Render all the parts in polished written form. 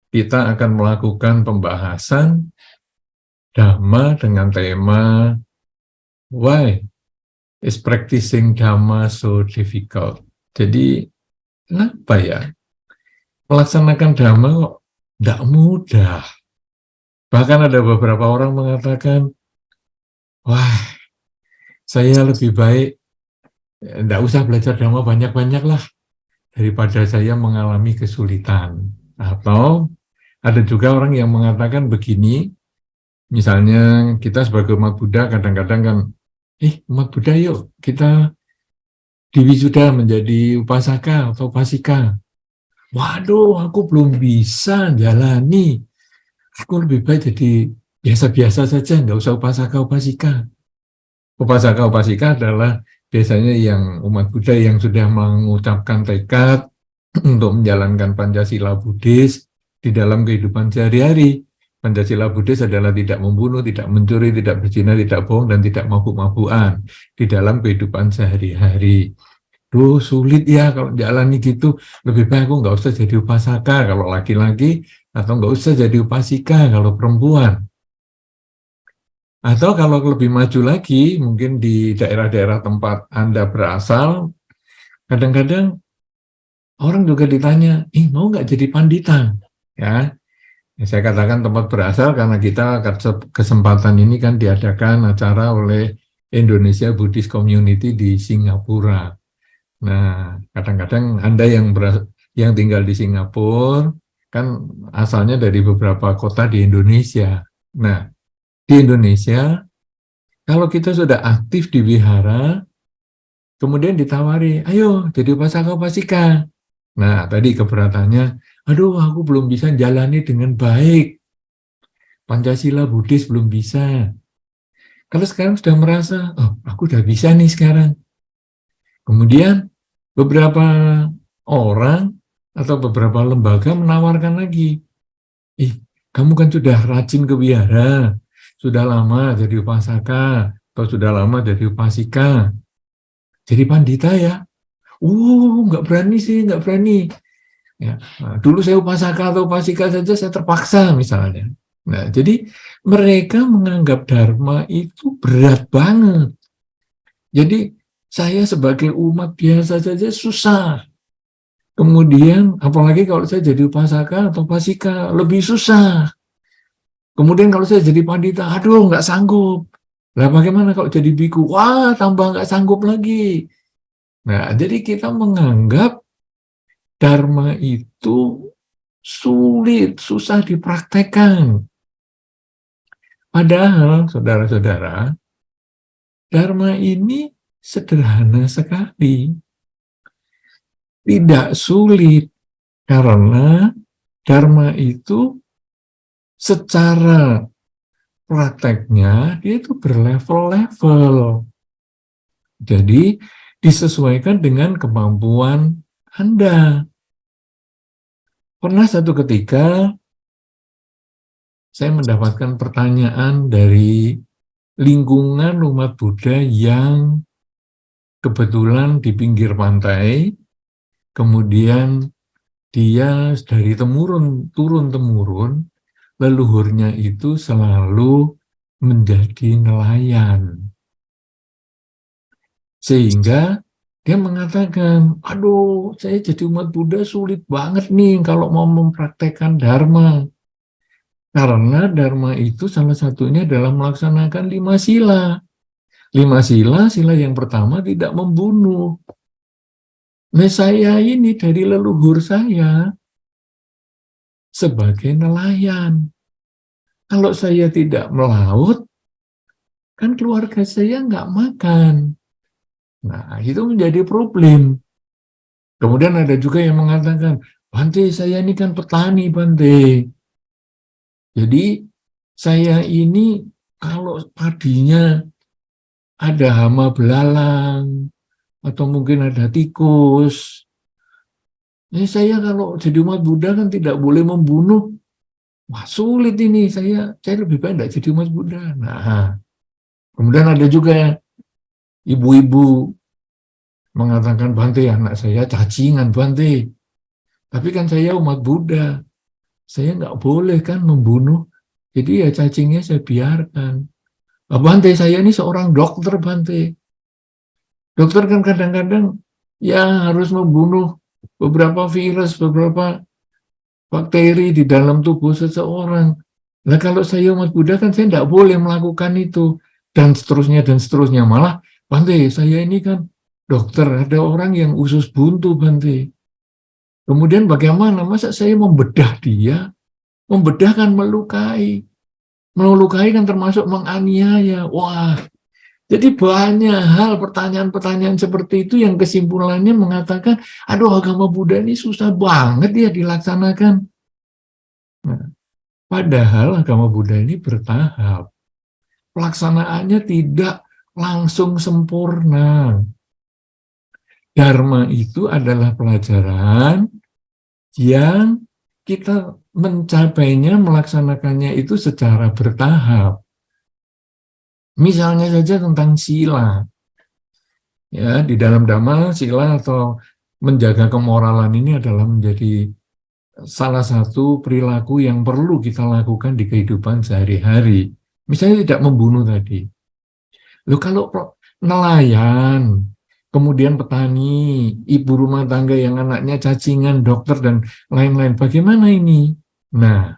kita akan melakukan pembahasan Dhamma dengan tema Why is practicing Dhamma so difficult? Jadi, kenapa ya? Melaksanakan Dhamma kok tidak mudah. Bahkan ada beberapa orang mengatakan, wah, saya lebih baik tidak usah belajar Dhamma banyak-banyak lah, daripada saya mengalami kesulitan. Atau ada juga orang yang mengatakan begini, misalnya kita sebagai umat Buddha kadang-kadang kan, umat Buddha yuk kita diwisuda menjadi upasaka atau upasika. Waduh, aku belum bisa jalani. Aku lebih baik jadi biasa-biasa saja, nggak usah upasaka upasika. Upasaka upasika adalah biasanya yang umat Buddha yang sudah mengucapkan tekad untuk menjalankan Pancasila Buddhis di dalam kehidupan sehari-hari. Pancasila Buddhis adalah tidak membunuh, tidak mencuri, tidak berzina, tidak bohong, dan tidak mabuk-mabukan di dalam kehidupan sehari-hari. Duh, sulit ya kalau jalani gitu. Lebih baik aku nggak usah jadi upasaka kalau laki-laki, atau nggak usah jadi upasika kalau perempuan. Atau kalau lebih maju lagi, mungkin di daerah-daerah tempat Anda berasal, kadang-kadang orang juga ditanya, mau nggak jadi pandita? Ya, saya katakan tempat berasal karena kita kesempatan ini kan diadakan acara oleh Indonesia Buddhist Community di Singapura. Nah, kadang-kadang Anda yang tinggal di Singapura kan asalnya dari beberapa kota di Indonesia. Nah, di Indonesia kalau kita sudah aktif di wihara, kemudian ditawari, ayo jadi upasaka upasika. Nah, tadi keberatannya, aduh aku belum bisa jalani dengan baik. Pancasila Buddhis belum bisa. Kalau sekarang sudah merasa, oh aku udah bisa nih sekarang. Kemudian beberapa orang atau beberapa lembaga menawarkan lagi, kamu kan sudah rajin ke wihara, sudah lama jadi upasaka, atau sudah lama jadi upasika, jadi pandita ya. Nggak berani sih, nggak berani. Ya, nah, dulu saya upasaka atau upasika saja saya terpaksa misalnya. Nah, jadi mereka menganggap dharma itu berat banget. Jadi saya sebagai umat biasa saja susah. Kemudian apalagi kalau saya jadi upasaka atau upasika lebih susah. Kemudian kalau saya jadi pandita, aduh nggak sanggup. Lah bagaimana kalau jadi biku? Wah tambah nggak sanggup lagi. Nah, jadi kita menganggap dharma itu sulit, susah dipraktekkan. Padahal, saudara-saudara, dharma ini sederhana sekali. Tidak sulit, karena dharma itu secara prakteknya, dia itu berlevel-level. Jadi, disesuaikan dengan kemampuan Anda. Pernah satu ketika, saya mendapatkan pertanyaan dari lingkungan umat Buddha yang kebetulan di pinggir pantai, kemudian dia dari turun-temurun, leluhurnya itu selalu menjadi nelayan. Sehingga dia mengatakan, aduh saya jadi umat Buddha sulit banget nih kalau mau mempraktekkan Dharma. Karena Dharma itu salah satunya adalah melaksanakan 5 sila. 5 sila, sila yang pertama tidak membunuh. Nah saya ini dari leluhur saya sebagai nelayan. Kalau saya tidak melaut, kan keluarga saya nggak makan. Nah itu menjadi problem. Kemudian ada juga yang mengatakan, Bante saya ini kan petani Bante. Jadi saya ini kalau padinya ada hama belalang, atau mungkin ada tikus, saya kalau jadi umat Buddha kan tidak boleh membunuh. Wah sulit ini, saya lebih baik tidak jadi umat Buddha. Nah, kemudian ada juga ibu-ibu mengatakan, Bante anak saya cacingan Bante. Tapi kan saya umat Buddha. saya nggak boleh kan membunuh. Jadi ya cacingnya saya biarkan. Bante, saya ini seorang dokter, Bante. Dokter kan kadang-kadang ya harus membunuh beberapa virus, beberapa bakteri di dalam tubuh seseorang. Nah kalau saya umat Buddha kan saya tidak boleh melakukan itu. Dan seterusnya, dan seterusnya. Malah, Bante, saya ini kan dokter, ada orang yang usus buntu, Bante. Kemudian bagaimana? Masa saya membedah dia? Membedah kan melukai. Melukai kan termasuk menganiaya. Wah, jadi banyak hal pertanyaan-pertanyaan seperti itu yang kesimpulannya mengatakan, aduh agama Buddha ini susah banget ya dilaksanakan. Nah, padahal agama Buddha ini bertahap. Pelaksanaannya tidak langsung sempurna. Dharma itu adalah pelajaran yang kita mencapainya, melaksanakannya itu secara bertahap. Misalnya saja tentang sila. Ya, di dalam Dhamma, sila atau menjaga kemoralan ini adalah menjadi salah satu perilaku yang perlu kita lakukan di kehidupan sehari-hari. Misalnya tidak membunuh tadi. Loh kalau nelayan, kemudian petani, ibu rumah tangga yang anaknya cacingan, dokter, dan lain-lain, bagaimana ini? Nah,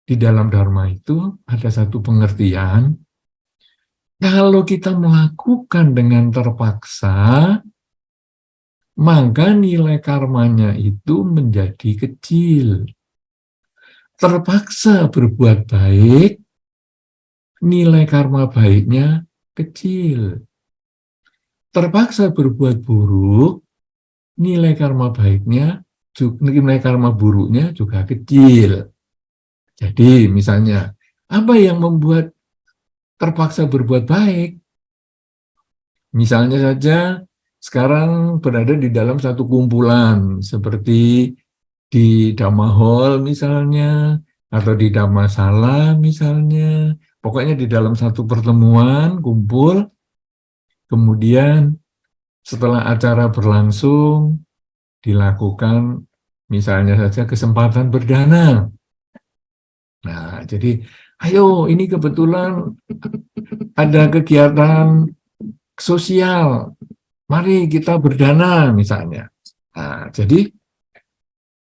di dalam Dharma itu ada satu pengertian, kalau kita melakukan dengan terpaksa, maka nilai karmanya itu menjadi kecil. Terpaksa berbuat baik, nilai karma baiknya kecil. Terpaksa berbuat buruk, nilai karma baiknya, nilai karma buruknya juga kecil. Jadi misalnya, apa yang membuat terpaksa berbuat baik? Misalnya saja, sekarang berada di dalam satu kumpulan, seperti di Dhamma Hall misalnya, atau di Dhammasala misalnya, pokoknya di dalam satu pertemuan, kumpul, kemudian setelah acara berlangsung, dilakukan misalnya saja kesempatan berdana. Nah, jadi ayo ini kebetulan ada kegiatan sosial, mari kita berdana misalnya. Nah, jadi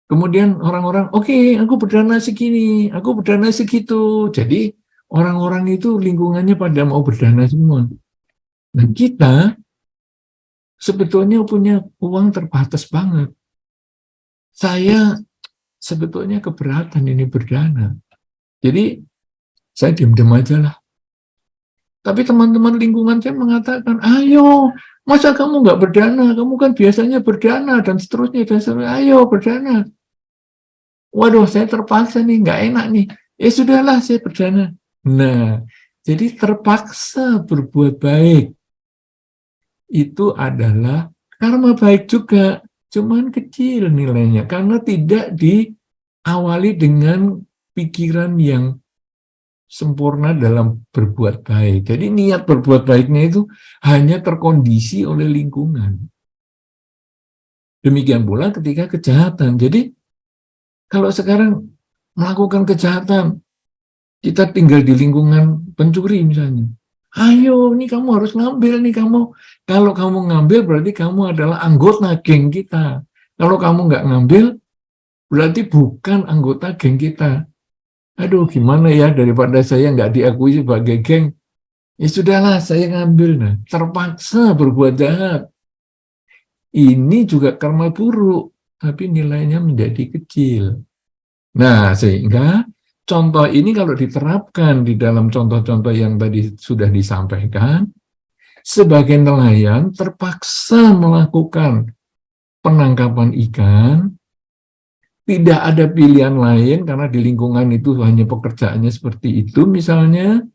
kemudian orang-orang, oke, aku berdana segini, aku berdana segitu. Jadi orang-orang itu lingkungannya pada mau berdana semua. Nah, kita sebetulnya punya uang terbatas banget. Saya sebetulnya keberatan ini berdana. Jadi saya diam-diam aja lah. Tapi teman-teman lingkungan saya mengatakan, ayo, masa kamu nggak berdana? Kamu kan biasanya berdana dan seterusnya. Ayo berdana. Waduh, saya terpaksa nih, nggak enak nih. Ya sudahlah, saya berdana. Nah, jadi terpaksa berbuat baik itu adalah karma baik juga, cuman kecil nilainya karena tidak diawali dengan pikiran yang sempurna dalam berbuat baik. Jadi niat berbuat baiknya itu hanya terkondisi oleh lingkungan. Demikian pula ketika kejahatan. Jadi kalau sekarang melakukan kejahatan, kita tinggal di lingkungan pencuri misalnya. Ayo, nih kamu harus ngambil nih kamu. Kalau kamu ngambil berarti kamu adalah anggota geng kita. Kalau kamu nggak ngambil, berarti bukan anggota geng kita. Aduh, gimana ya daripada saya nggak diakui sebagai geng. Ya sudahlah, saya ngambil. Nah, terpaksa berbuat jahat. Ini juga karma buruk, tapi nilainya menjadi kecil. Nah, sehingga contoh ini kalau diterapkan di dalam contoh-contoh yang tadi sudah disampaikan, sebagai nelayan terpaksa melakukan penangkapan ikan, tidak ada pilihan lain karena di lingkungan itu hanya pekerjaannya seperti itu misalnya,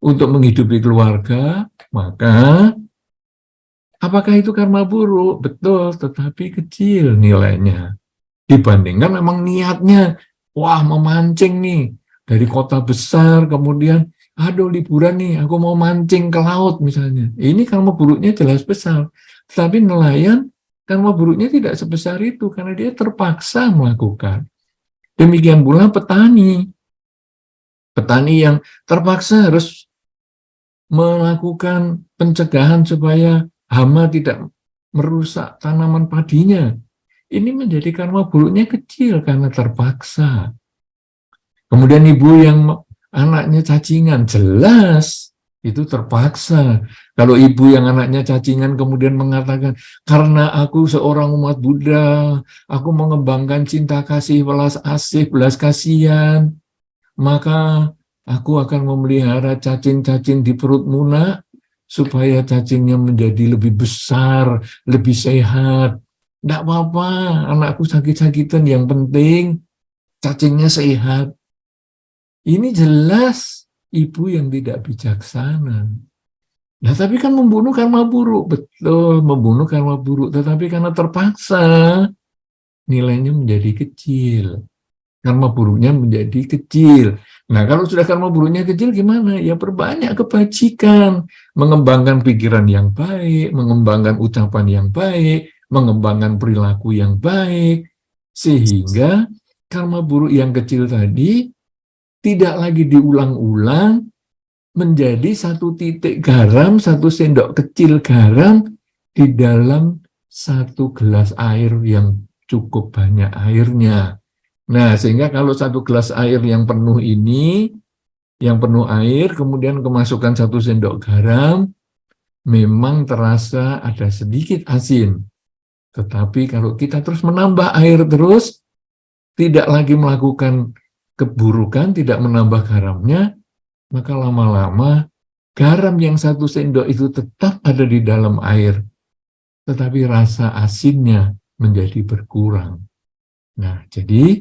untuk menghidupi keluarga, maka apakah itu karma buruk? Betul, tetapi kecil nilainya. Dibandingkan memang niatnya, wah memancing nih, dari kota besar, kemudian, aduh liburan nih, aku mau mancing ke laut misalnya. Ini karma buruknya jelas besar. Tapi nelayan, karma buruknya tidak sebesar itu, karena dia terpaksa melakukan. Demikian pula petani yang terpaksa harus melakukan pencegahan supaya hama tidak merusak tanaman padinya. Ini menjadi karma buruknya kecil karena terpaksa. Kemudian ibu yang anaknya cacingan, jelas itu terpaksa. Kalau ibu yang anaknya cacingan kemudian mengatakan, karena aku seorang umat Buddha, aku mengembangkan cinta kasih, belas asih, belas kasihan, maka aku akan memelihara cacing-cacing di perut Muna supaya cacingnya menjadi lebih besar, lebih sehat. Tidak apa-apa, anakku sakit-sakitan, yang penting cacingnya sehat. Ini jelas ibu yang tidak bijaksana. Nah, tapi kan membunuh karma buruk, betul, membunuh karma buruk, tetapi karena terpaksa, nilainya menjadi kecil. Karma buruknya menjadi kecil. Nah, kalau sudah karma buruknya kecil gimana? Ya perbanyak kebajikan, mengembangkan pikiran yang baik, mengembangkan ucapan yang baik, mengembangkan perilaku yang baik, sehingga karma buruk yang kecil tadi tidak lagi diulang-ulang, menjadi satu titik garam, satu sendok kecil garam di dalam satu gelas air yang cukup banyak airnya. Nah, sehingga kalau satu gelas air yang penuh ini, yang penuh air, kemudian kemasukan satu sendok garam, memang terasa ada sedikit asin. Tetapi kalau kita terus menambah air terus, tidak lagi melakukan keburukan, tidak menambah garamnya, maka lama-lama garam yang satu sendok itu tetap ada di dalam air, tetapi rasa asinnya menjadi berkurang. Nah, jadi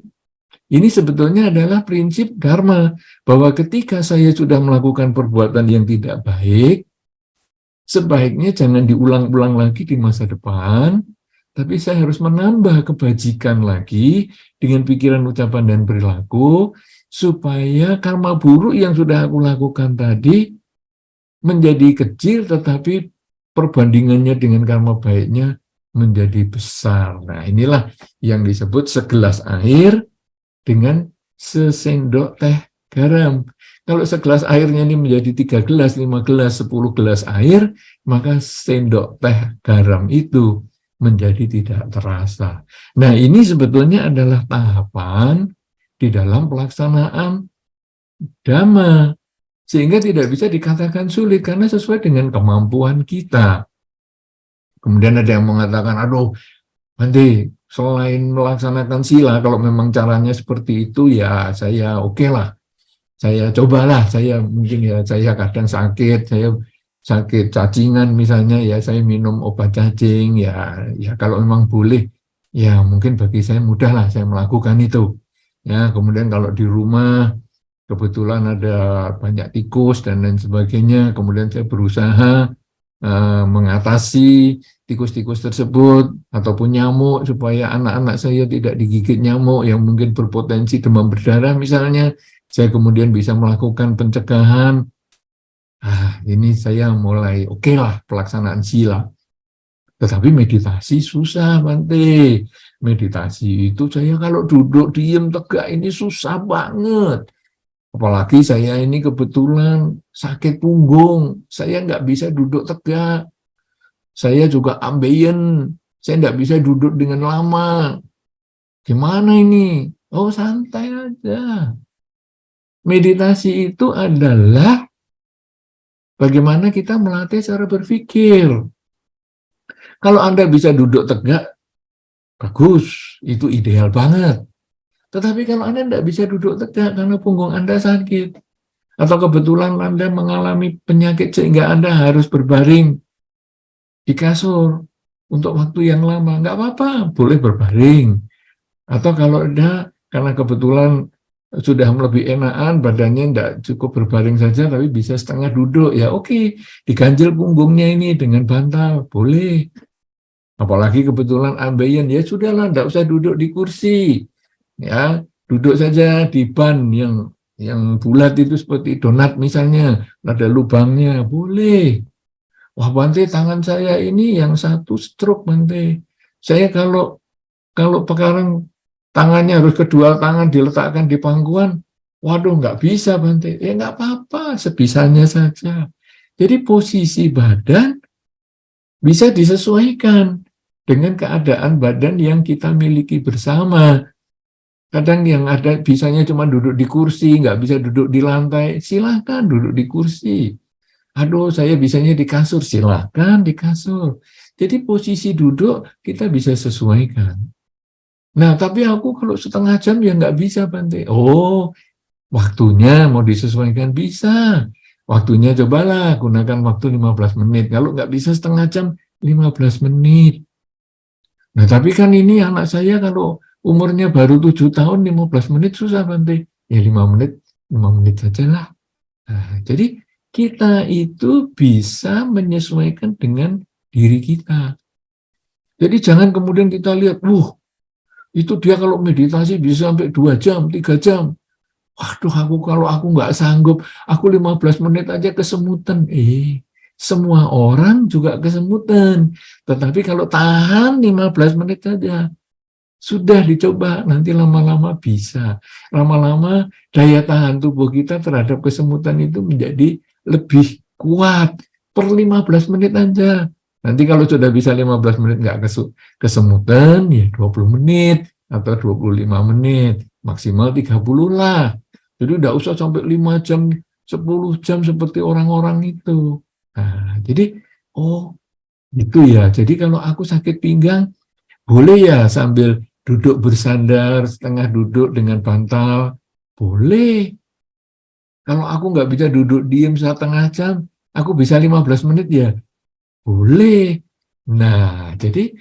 ini sebetulnya adalah prinsip karma, bahwa ketika saya sudah melakukan perbuatan yang tidak baik, sebaiknya jangan diulang-ulang lagi di masa depan, tapi saya harus menambah kebajikan lagi dengan pikiran, ucapan, dan perilaku, supaya karma buruk yang sudah aku lakukan tadi menjadi kecil, tetapi perbandingannya dengan karma baiknya menjadi besar. Nah, inilah yang disebut segelas air dengan sesendok teh garam. Kalau segelas airnya ini menjadi 3 gelas, 5 gelas, 10 gelas air, maka sendok teh garam itu menjadi tidak terasa. Nah, ini sebetulnya adalah tahapan di dalam pelaksanaan dhamma, sehingga tidak bisa dikatakan sulit karena sesuai dengan kemampuan kita. Kemudian ada yang mengatakan, aduh, nanti selain melaksanakan sila, kalau memang caranya seperti itu, ya saya oke lah. Saya cobalah, saya mungkin ya, saya kadang sakit, saya sakit cacingan misalnya, ya saya minum obat cacing, ya kalau memang boleh, ya mungkin bagi saya mudah lah saya melakukan itu. Ya, kemudian kalau di rumah kebetulan ada banyak tikus dan lain sebagainya, kemudian saya berusaha mengatasi tikus-tikus tersebut ataupun nyamuk supaya anak-anak saya tidak digigit nyamuk yang mungkin berpotensi demam berdarah misalnya, saya kemudian bisa melakukan pencegahan. Ini saya mulai oke lah pelaksanaan sila. Tetapi meditasi susah, Bante. Meditasi itu saya kalau duduk diem tegak ini susah banget. Apalagi saya ini kebetulan sakit punggung, saya nggak bisa duduk tegak. Saya juga ambeien, saya nggak bisa duduk dengan lama. Gimana ini? Oh, santai aja. Meditasi itu adalah bagaimana kita melatih cara berpikir. Kalau Anda bisa duduk tegak, bagus, itu ideal banget. Tetapi kalau Anda tidak bisa duduk tegak karena punggung Anda sakit, atau kebetulan Anda mengalami penyakit sehingga Anda harus berbaring di kasur untuk waktu yang lama, nggak apa-apa, boleh berbaring. Atau kalau ada, karena kebetulan sudah lebih enakan, badannya tidak cukup berbaring saja, tapi bisa setengah duduk, ya oke, diganjel punggungnya ini dengan bantal, boleh. Apalagi kebetulan ambeien, ya sudahlah, tidak usah duduk di kursi, ya duduk saja di ban yang bulat itu seperti donat misalnya, ada lubangnya, boleh. Wah, Bante, tangan saya ini yang satu stroke, Bante. Saya kalau sekarang tangannya harus kedua tangan diletakkan di pangkuan. Waduh, nggak bisa Bante. Ya nggak apa-apa, sebisanya saja. Jadi posisi badan bisa disesuaikan dengan keadaan badan yang kita miliki bersama. Kadang yang ada bisanya cuma duduk di kursi, nggak bisa duduk di lantai, silahkan duduk di kursi. Aduh, saya bisanya di kasur, silahkan di kasur. Jadi posisi duduk kita bisa sesuaikan. Nah, tapi aku kalau setengah jam ya nggak bisa, Bante. Oh, waktunya mau disesuaikan bisa. Waktunya cobalah gunakan waktu 15 menit. Kalau nggak bisa setengah jam, 15 menit. Nah, tapi kan ini anak saya kalau umurnya baru 7 tahun, 15 menit susah, Bante. Ya 5 menit saja lah. Nah, jadi kita itu bisa menyesuaikan dengan diri kita. Jadi jangan kemudian kita lihat, itu dia kalau meditasi bisa sampai 2 jam, 3 jam. Waduh, kalau aku nggak sanggup, aku 15 menit aja kesemutan. Semua orang juga kesemutan. Tetapi kalau tahan 15 menit saja, sudah dicoba, nanti lama-lama bisa. Lama-lama daya tahan tubuh kita terhadap kesemutan itu menjadi lebih kuat. Per 15 menit aja. Nanti kalau sudah bisa 15 menit nggak kesemutan, ya 20 menit atau 25 menit. Maksimal 30 lah. Jadi tidak usah sampai 5 jam, 10 jam seperti orang-orang itu. Nah, jadi, itu ya. Jadi kalau aku sakit pinggang, boleh ya sambil duduk bersandar, setengah duduk dengan bantal. Boleh. Kalau aku nggak bisa duduk diem setengah jam, aku bisa 15 menit ya. Boleh. Nah, jadi,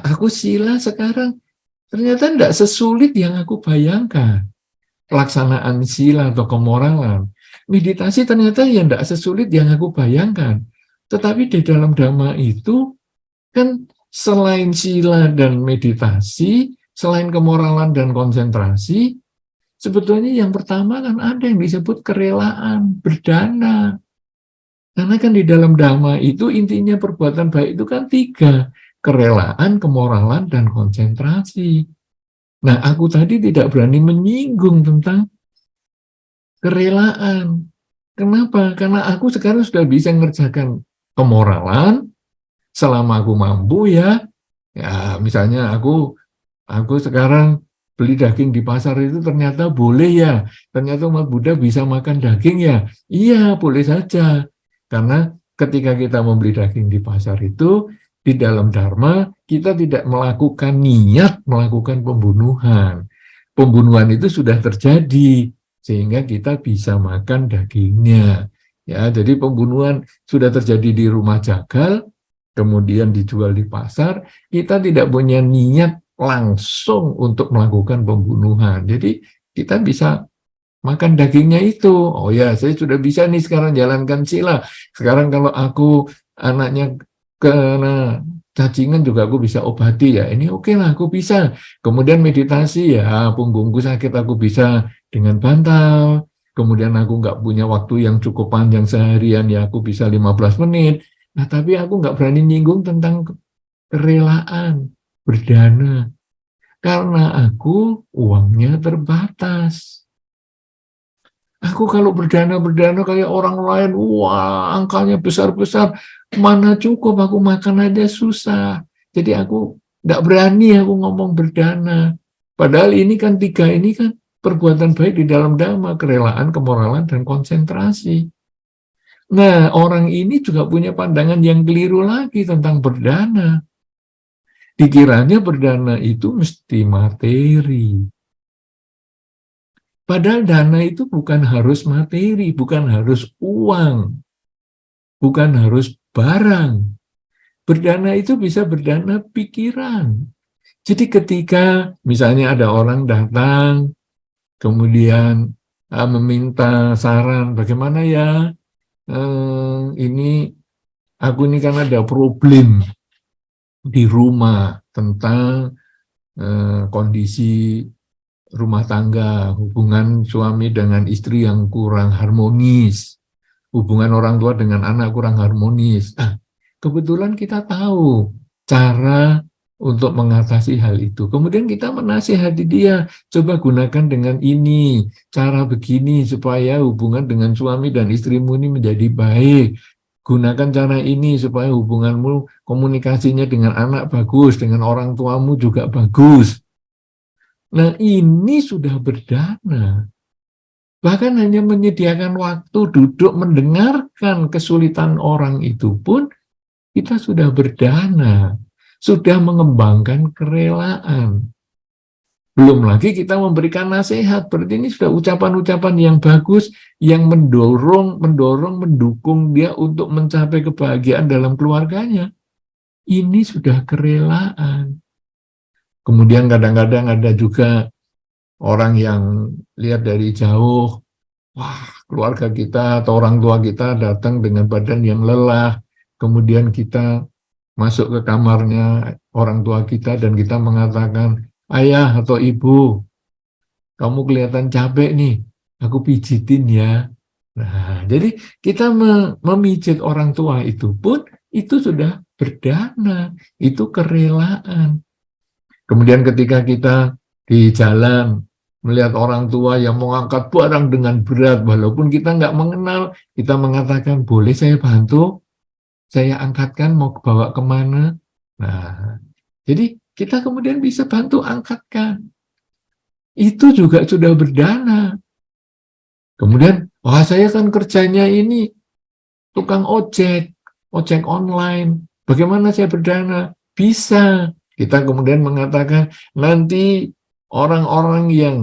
aku sila sekarang ternyata tidak sesulit yang aku bayangkan. Pelaksanaan sila atau kemoralan. Meditasi ternyata ya tidak sesulit yang aku bayangkan. Tetapi di dalam Dhamma itu, kan selain sila dan meditasi, selain kemoralan dan konsentrasi, sebetulnya yang pertama kan ada yang disebut kerelaan, berdana. Karena kan di dalam Dhamma itu intinya perbuatan baik itu kan 3, kerelaan, kemoralan, dan konsentrasi. Nah, aku tadi tidak berani menyinggung tentang kerelaan. Kenapa? Karena aku sekarang sudah bisa mengerjakan kemoralan, selama aku mampu ya misalnya aku sekarang beli daging di pasar itu ternyata boleh ya, ternyata umat Buddha bisa makan daging ya, iya boleh saja, karena ketika kita membeli daging di pasar itu, di dalam Dharma, kita tidak melakukan niat melakukan pembunuhan itu sudah terjadi, sehingga kita bisa makan dagingnya. Ya, jadi pembunuhan sudah terjadi di rumah jagal, kemudian dijual di pasar, kita tidak punya niat langsung untuk melakukan pembunuhan. Jadi kita bisa makan dagingnya itu. Oh ya, saya sudah bisa nih sekarang jalankan sila. Sekarang kalau aku anaknya kena cacingan juga aku bisa obati ya. Ini oke lah, aku bisa. Kemudian meditasi ya, punggungku sakit aku bisa dengan bantal. Kemudian aku nggak punya waktu yang cukup panjang seharian ya, aku bisa 15 menit. Nah, tapi aku nggak berani nyinggung tentang kerelaan, berdana. Karena aku uangnya terbatas. Aku kalau berdana kayak orang lain, angkanya besar-besar, mana cukup, aku makan aja susah. Jadi aku nggak berani aku ngomong berdana. Padahal ini kan 3 ini kan perbuatan baik di dalam Dhamma, kerelaan, kemoralan, dan konsentrasi. Nah, orang ini juga punya pandangan yang keliru lagi tentang berdana. Dikiranya berdana itu mesti materi. Padahal dana itu bukan harus materi, bukan harus uang, bukan harus barang. Berdana itu bisa berdana pikiran. Jadi ketika misalnya ada orang datang, kemudian meminta saran, bagaimana ya, ini aku ini kan ada problem di rumah tentang kondisi rumah tangga, hubungan suami dengan istri yang kurang harmonis, hubungan orang tua dengan anak kurang harmonis. Kebetulan kita tahu cara untuk mengatasi hal itu. Kemudian kita menasihati dia, coba gunakan dengan ini, cara begini supaya hubungan dengan suami dan istrimu ini menjadi baik. Gunakan cara ini supaya hubunganmu, komunikasinya dengan anak bagus, dengan orang tuamu juga bagus. Nah, ini sudah berdana. Bahkan hanya menyediakan waktu duduk mendengarkan kesulitan orang itu pun kita sudah berdana, sudah mengembangkan kerelaan. Belum lagi kita memberikan nasihat, berarti ini sudah ucapan-ucapan yang bagus, yang mendukung dia untuk mencapai kebahagiaan dalam keluarganya. Ini sudah kerelaan. Kemudian kadang-kadang ada juga orang yang lihat dari jauh, wah, keluarga kita atau orang tua kita datang dengan badan yang lelah, kemudian kita masuk ke kamarnya orang tua kita dan kita mengatakan, ayah atau ibu, kamu kelihatan capek nih, aku pijitin ya. Nah, jadi kita memijit orang tua itu pun, itu sudah berdana, itu kerelaan. Kemudian ketika kita di jalan, melihat orang tua yang mengangkat barang dengan berat, walaupun kita nggak mengenal, kita mengatakan, boleh saya bantu? Saya angkatkan, mau bawa kemana? Nah, jadi kita kemudian bisa bantu angkatkan. Itu juga sudah berdana. Kemudian, wah saya kan kerjanya ini tukang ojek online. Bagaimana saya berdana? Bisa. Kita kemudian mengatakan, nanti orang-orang yang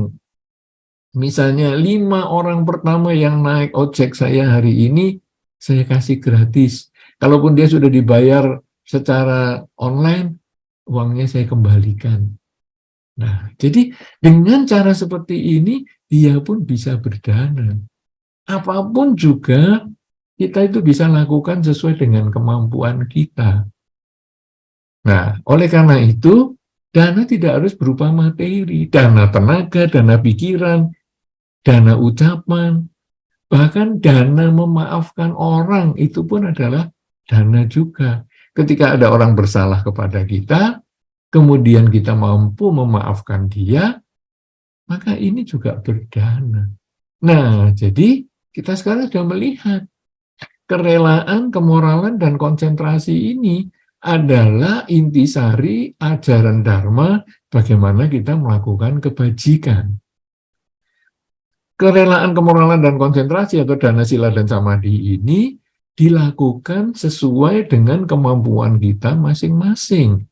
misalnya 5 orang pertama yang naik ojek saya hari ini, saya kasih gratis. Kalaupun dia sudah dibayar secara online, uangnya saya kembalikan. Nah, jadi dengan cara seperti ini, dia pun bisa berdana. Apapun juga, kita itu bisa lakukan sesuai dengan kemampuan kita. Nah, oleh karena itu, dana tidak harus berupa materi, dana tenaga, dana pikiran, dana ucapan, bahkan dana memaafkan orang itu pun adalah dana juga. Ketika ada orang bersalah kepada kita, kemudian kita mampu memaafkan dia, maka ini juga berdana. Nah, jadi kita sekarang sudah melihat kerelaan, kemoralan, dan konsentrasi ini adalah intisari ajaran Dharma bagaimana kita melakukan kebajikan. Kerelaan, kemoralan, dan konsentrasi atau dana sila dan samadhi ini dilakukan sesuai dengan kemampuan kita masing-masing.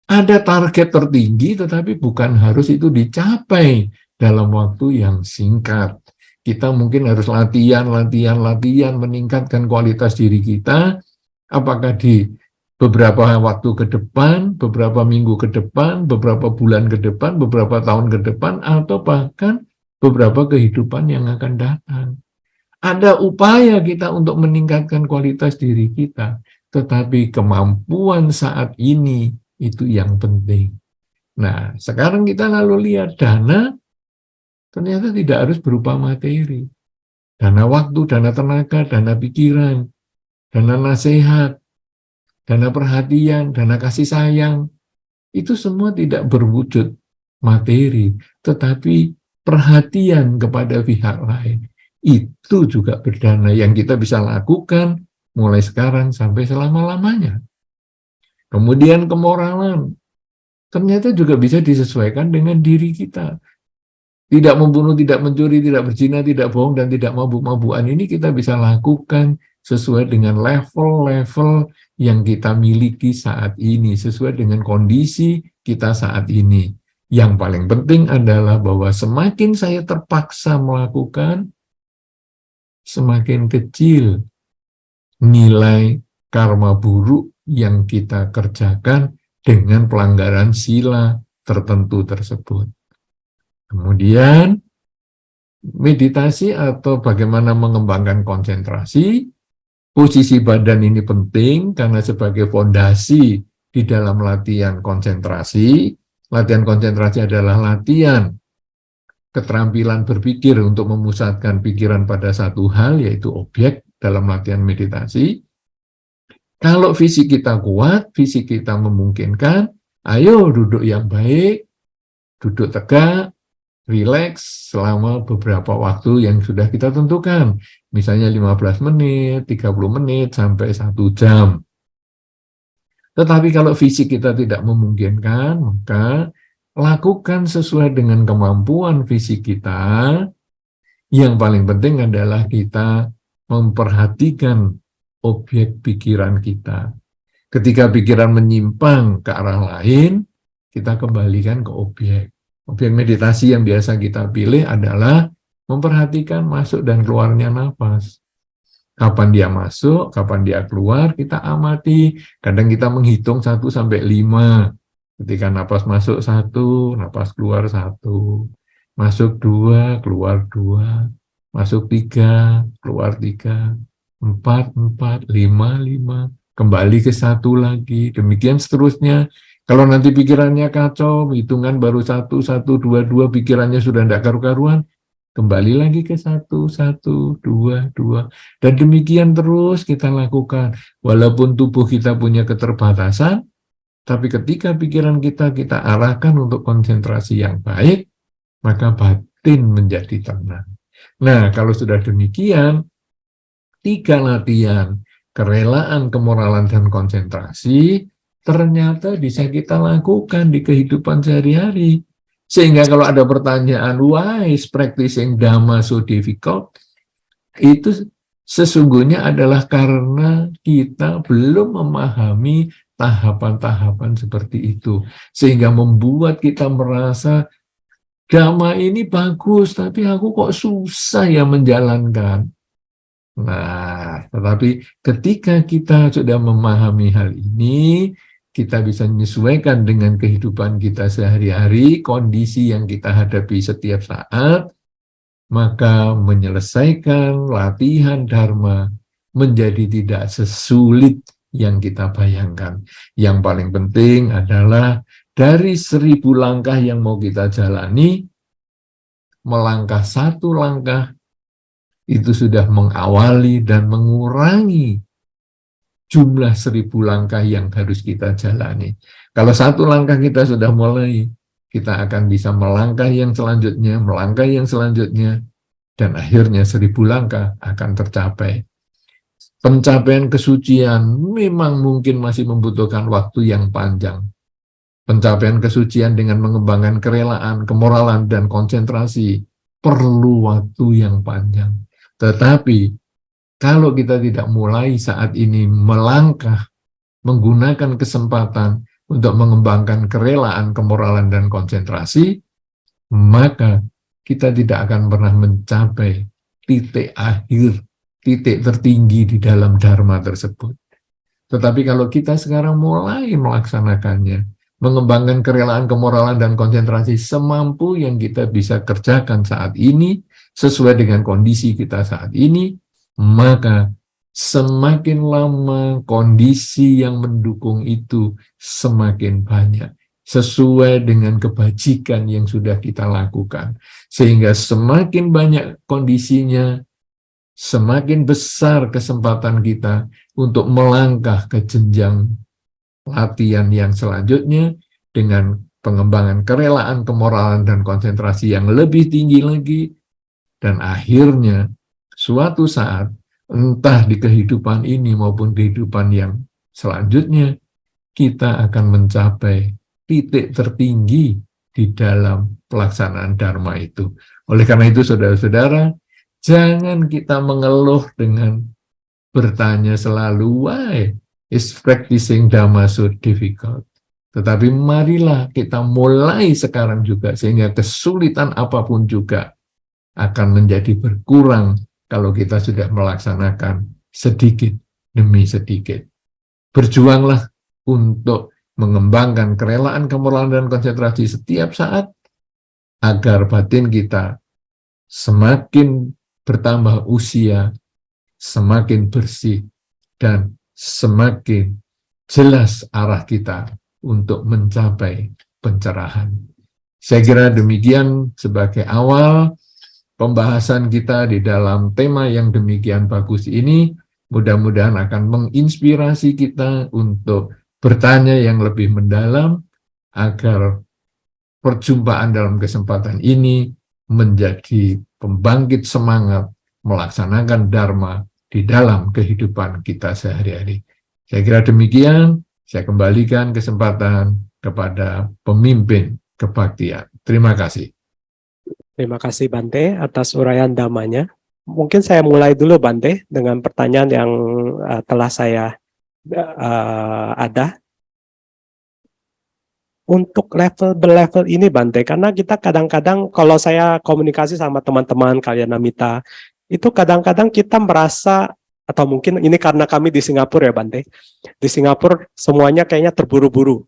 Ada target tertinggi, tetapi bukan harus itu dicapai dalam waktu yang singkat. Kita mungkin harus latihan, meningkatkan kualitas diri kita, apakah di beberapa waktu ke depan, beberapa minggu ke depan, beberapa bulan ke depan, beberapa tahun ke depan, atau bahkan beberapa kehidupan yang akan datang. Ada upaya kita untuk meningkatkan kualitas diri kita, tetapi kemampuan saat ini itu yang penting. Nah, sekarang kita lalu lihat dana ternyata tidak harus berupa materi. Dana waktu, dana tenaga, dana pikiran, dana nasihat, dana perhatian, dana kasih sayang, itu semua tidak berwujud materi, tetapi perhatian kepada pihak lain. Itu juga berdana yang kita bisa lakukan mulai sekarang sampai selama-lamanya. Kemudian kemoralan, ternyata juga bisa disesuaikan dengan diri kita. Tidak membunuh, tidak mencuri, tidak berzina, tidak bohong, dan tidak mabuk-mabukan ini kita bisa lakukan sesuai dengan level-level yang kita miliki saat ini, sesuai dengan kondisi kita saat ini. Yang paling penting adalah bahwa semakin saya terpaksa melakukan, semakin kecil nilai karma buruk yang kita kerjakan dengan pelanggaran sila tertentu tersebut. Kemudian, meditasi atau bagaimana mengembangkan konsentrasi, posisi badan ini penting karena sebagai fondasi di dalam latihan konsentrasi. Latihan konsentrasi adalah latihan keterampilan berpikir untuk memusatkan pikiran pada satu hal, yaitu objek dalam latihan meditasi. Kalau fisik kita kuat, fisik kita memungkinkan, ayo duduk yang baik, duduk tegak, rileks selama beberapa waktu yang sudah kita tentukan. Misalnya 15 menit, 30 menit, sampai 1 jam. Tetapi kalau fisik kita tidak memungkinkan, maka lakukan sesuai dengan kemampuan fisik kita. Yang paling penting adalah kita memperhatikan objek pikiran kita. Ketika pikiran menyimpang ke arah lain, kita kembalikan ke objek. Objek meditasi yang biasa kita pilih adalah memperhatikan masuk dan keluarnya nafas. Kapan dia masuk, kapan dia keluar, kita amati. Kadang kita menghitung 1-5. Ketika nafas masuk 1, nafas keluar 1. Masuk 2, keluar 2. Masuk 3, keluar 3. 4, 4, 5, 5. Kembali ke 1 lagi. Demikian seterusnya. Kalau nanti pikirannya kacau, hitungan baru 1, 1, 2, 2, pikirannya sudah tidak karu-karuan, kembali lagi ke 1, 1, 2, 2. Dan demikian terus kita lakukan. Walaupun tubuh kita punya keterbatasan, tapi ketika pikiran kita arahkan untuk konsentrasi yang baik, maka batin menjadi tenang. Nah, kalau sudah demikian, 3 latihan, kerelaan, kemoralan, dan konsentrasi, ternyata bisa kita lakukan di kehidupan sehari-hari. Sehingga kalau ada pertanyaan, why is practicing Dhamma so difficult? Itu sesungguhnya adalah karena kita belum memahami tahapan-tahapan seperti itu. Sehingga membuat kita merasa, Dhamma ini bagus, tapi aku kok susah ya menjalankan. Nah, tetapi ketika kita sudah memahami hal ini, kita bisa menyesuaikan dengan kehidupan kita sehari-hari, kondisi yang kita hadapi setiap saat, maka menyelesaikan latihan Dharma menjadi tidak sesulit yang kita bayangkan. Yang paling penting adalah dari 1000 langkah yang mau kita jalani, melangkah 1 langkah, itu sudah mengawali dan mengurangi jumlah 1000 langkah yang harus kita jalani. Kalau 1 langkah kita sudah mulai, kita akan bisa melangkah yang selanjutnya, dan akhirnya 1000 langkah akan tercapai. Pencapaian kesucian memang mungkin masih membutuhkan waktu yang panjang. Pencapaian kesucian dengan mengembangkan kerelaan, kemoralan, dan konsentrasi perlu waktu yang panjang. Tetapi kalau kita tidak mulai saat ini melangkah, menggunakan kesempatan untuk mengembangkan kerelaan, kemoralan, dan konsentrasi, maka kita tidak akan pernah mencapai titik akhir, titik tertinggi di dalam Dharma tersebut. Tetapi kalau kita sekarang mulai melaksanakannya, mengembangkan kerelaan, kemoralan, dan konsentrasi semampu yang kita bisa kerjakan saat ini, sesuai dengan kondisi kita saat ini, maka semakin lama kondisi yang mendukung itu semakin banyak, sesuai dengan kebajikan yang sudah kita lakukan. Sehingga semakin banyak kondisinya, semakin besar kesempatan kita untuk melangkah ke jenjang latihan yang selanjutnya dengan pengembangan kerelaan, kemoralan, dan konsentrasi yang lebih tinggi lagi. Dan akhirnya, suatu saat, entah di kehidupan ini maupun kehidupan yang selanjutnya, kita akan mencapai titik tertinggi di dalam pelaksanaan Dharma itu. Oleh karena itu, saudara-saudara, jangan kita mengeluh dengan bertanya selalu, why is practicing Dhamma so difficult? Tetapi marilah kita mulai sekarang juga, sehingga kesulitan apapun juga akan menjadi berkurang kalau kita sudah melaksanakan sedikit demi sedikit. Berjuanglah untuk mengembangkan kerelaan, kemoralan, dan konsentrasi setiap saat, agar batin kita semakin bertambah usia, semakin bersih, dan semakin jelas arah kita untuk mencapai pencerahan. Saya kira demikian sebagai awal pembahasan kita di dalam tema yang demikian bagus ini. mudah-mudahan akan menginspirasi kita untuk bertanya yang lebih mendalam agar perjumpaan dalam kesempatan ini menjadi pembangkit semangat melaksanakan Dharma di dalam kehidupan kita sehari-hari. Saya kira demikian, saya kembalikan kesempatan kepada pemimpin kebaktian. Terima kasih. Terima kasih Bante atas uraian damanya. Mungkin saya mulai dulu Bante dengan pertanyaan yang telah saya ada. Untuk level ini Bante, karena kita kadang-kadang kalau saya komunikasi sama teman-teman Kalyanamita, itu kadang-kadang kita merasa, atau mungkin ini karena kami di Singapura ya Bante, di Singapura semuanya kayaknya terburu-buru,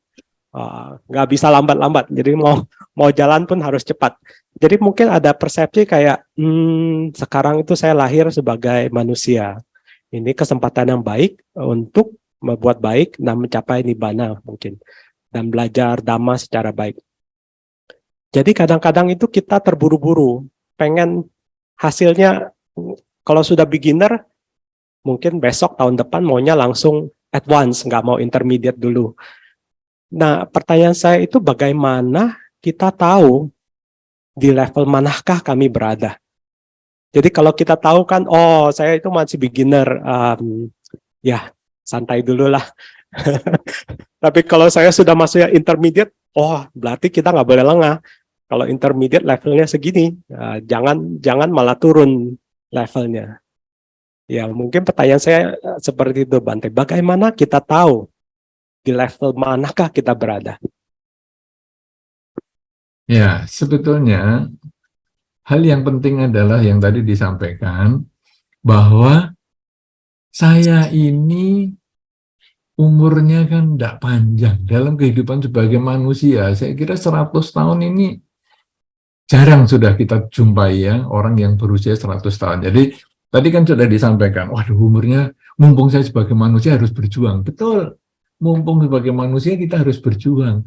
nggak bisa lambat-lambat, jadi mau jalan pun harus cepat. Jadi mungkin ada persepsi kayak, sekarang itu saya lahir sebagai manusia, ini kesempatan yang baik untuk membuat baik dan mencapai nibbana mungkin, dan belajar Dhamma secara baik. Jadi kadang-kadang itu kita terburu-buru, pengen hasilnya, kalau sudah beginner, mungkin besok tahun depan maunya langsung advance, nggak mau intermediate dulu. Nah, pertanyaan saya itu bagaimana kita tahu di level manakah kami berada? Jadi kalau kita tahu kan, oh saya itu masih beginner, ya santai dulu lah. Tapi kalau saya sudah masuk yang intermediate, oh berarti kita nggak boleh lengah. Kalau intermediate levelnya segini, jangan malah turun levelnya. Ya mungkin pertanyaan saya seperti itu Bante. Bagaimana kita tahu di level manakah kita berada? Ya, sebetulnya hal yang penting adalah yang tadi disampaikan, bahwa saya ini umurnya kan tidak panjang dalam kehidupan sebagai manusia. Saya kira 100 tahun ini jarang sudah kita jumpai ya, orang yang berusia 100 tahun. Jadi tadi kan sudah disampaikan, waduh umurnya, mumpung saya sebagai manusia harus berjuang. Betul, mumpung sebagai manusia kita harus berjuang.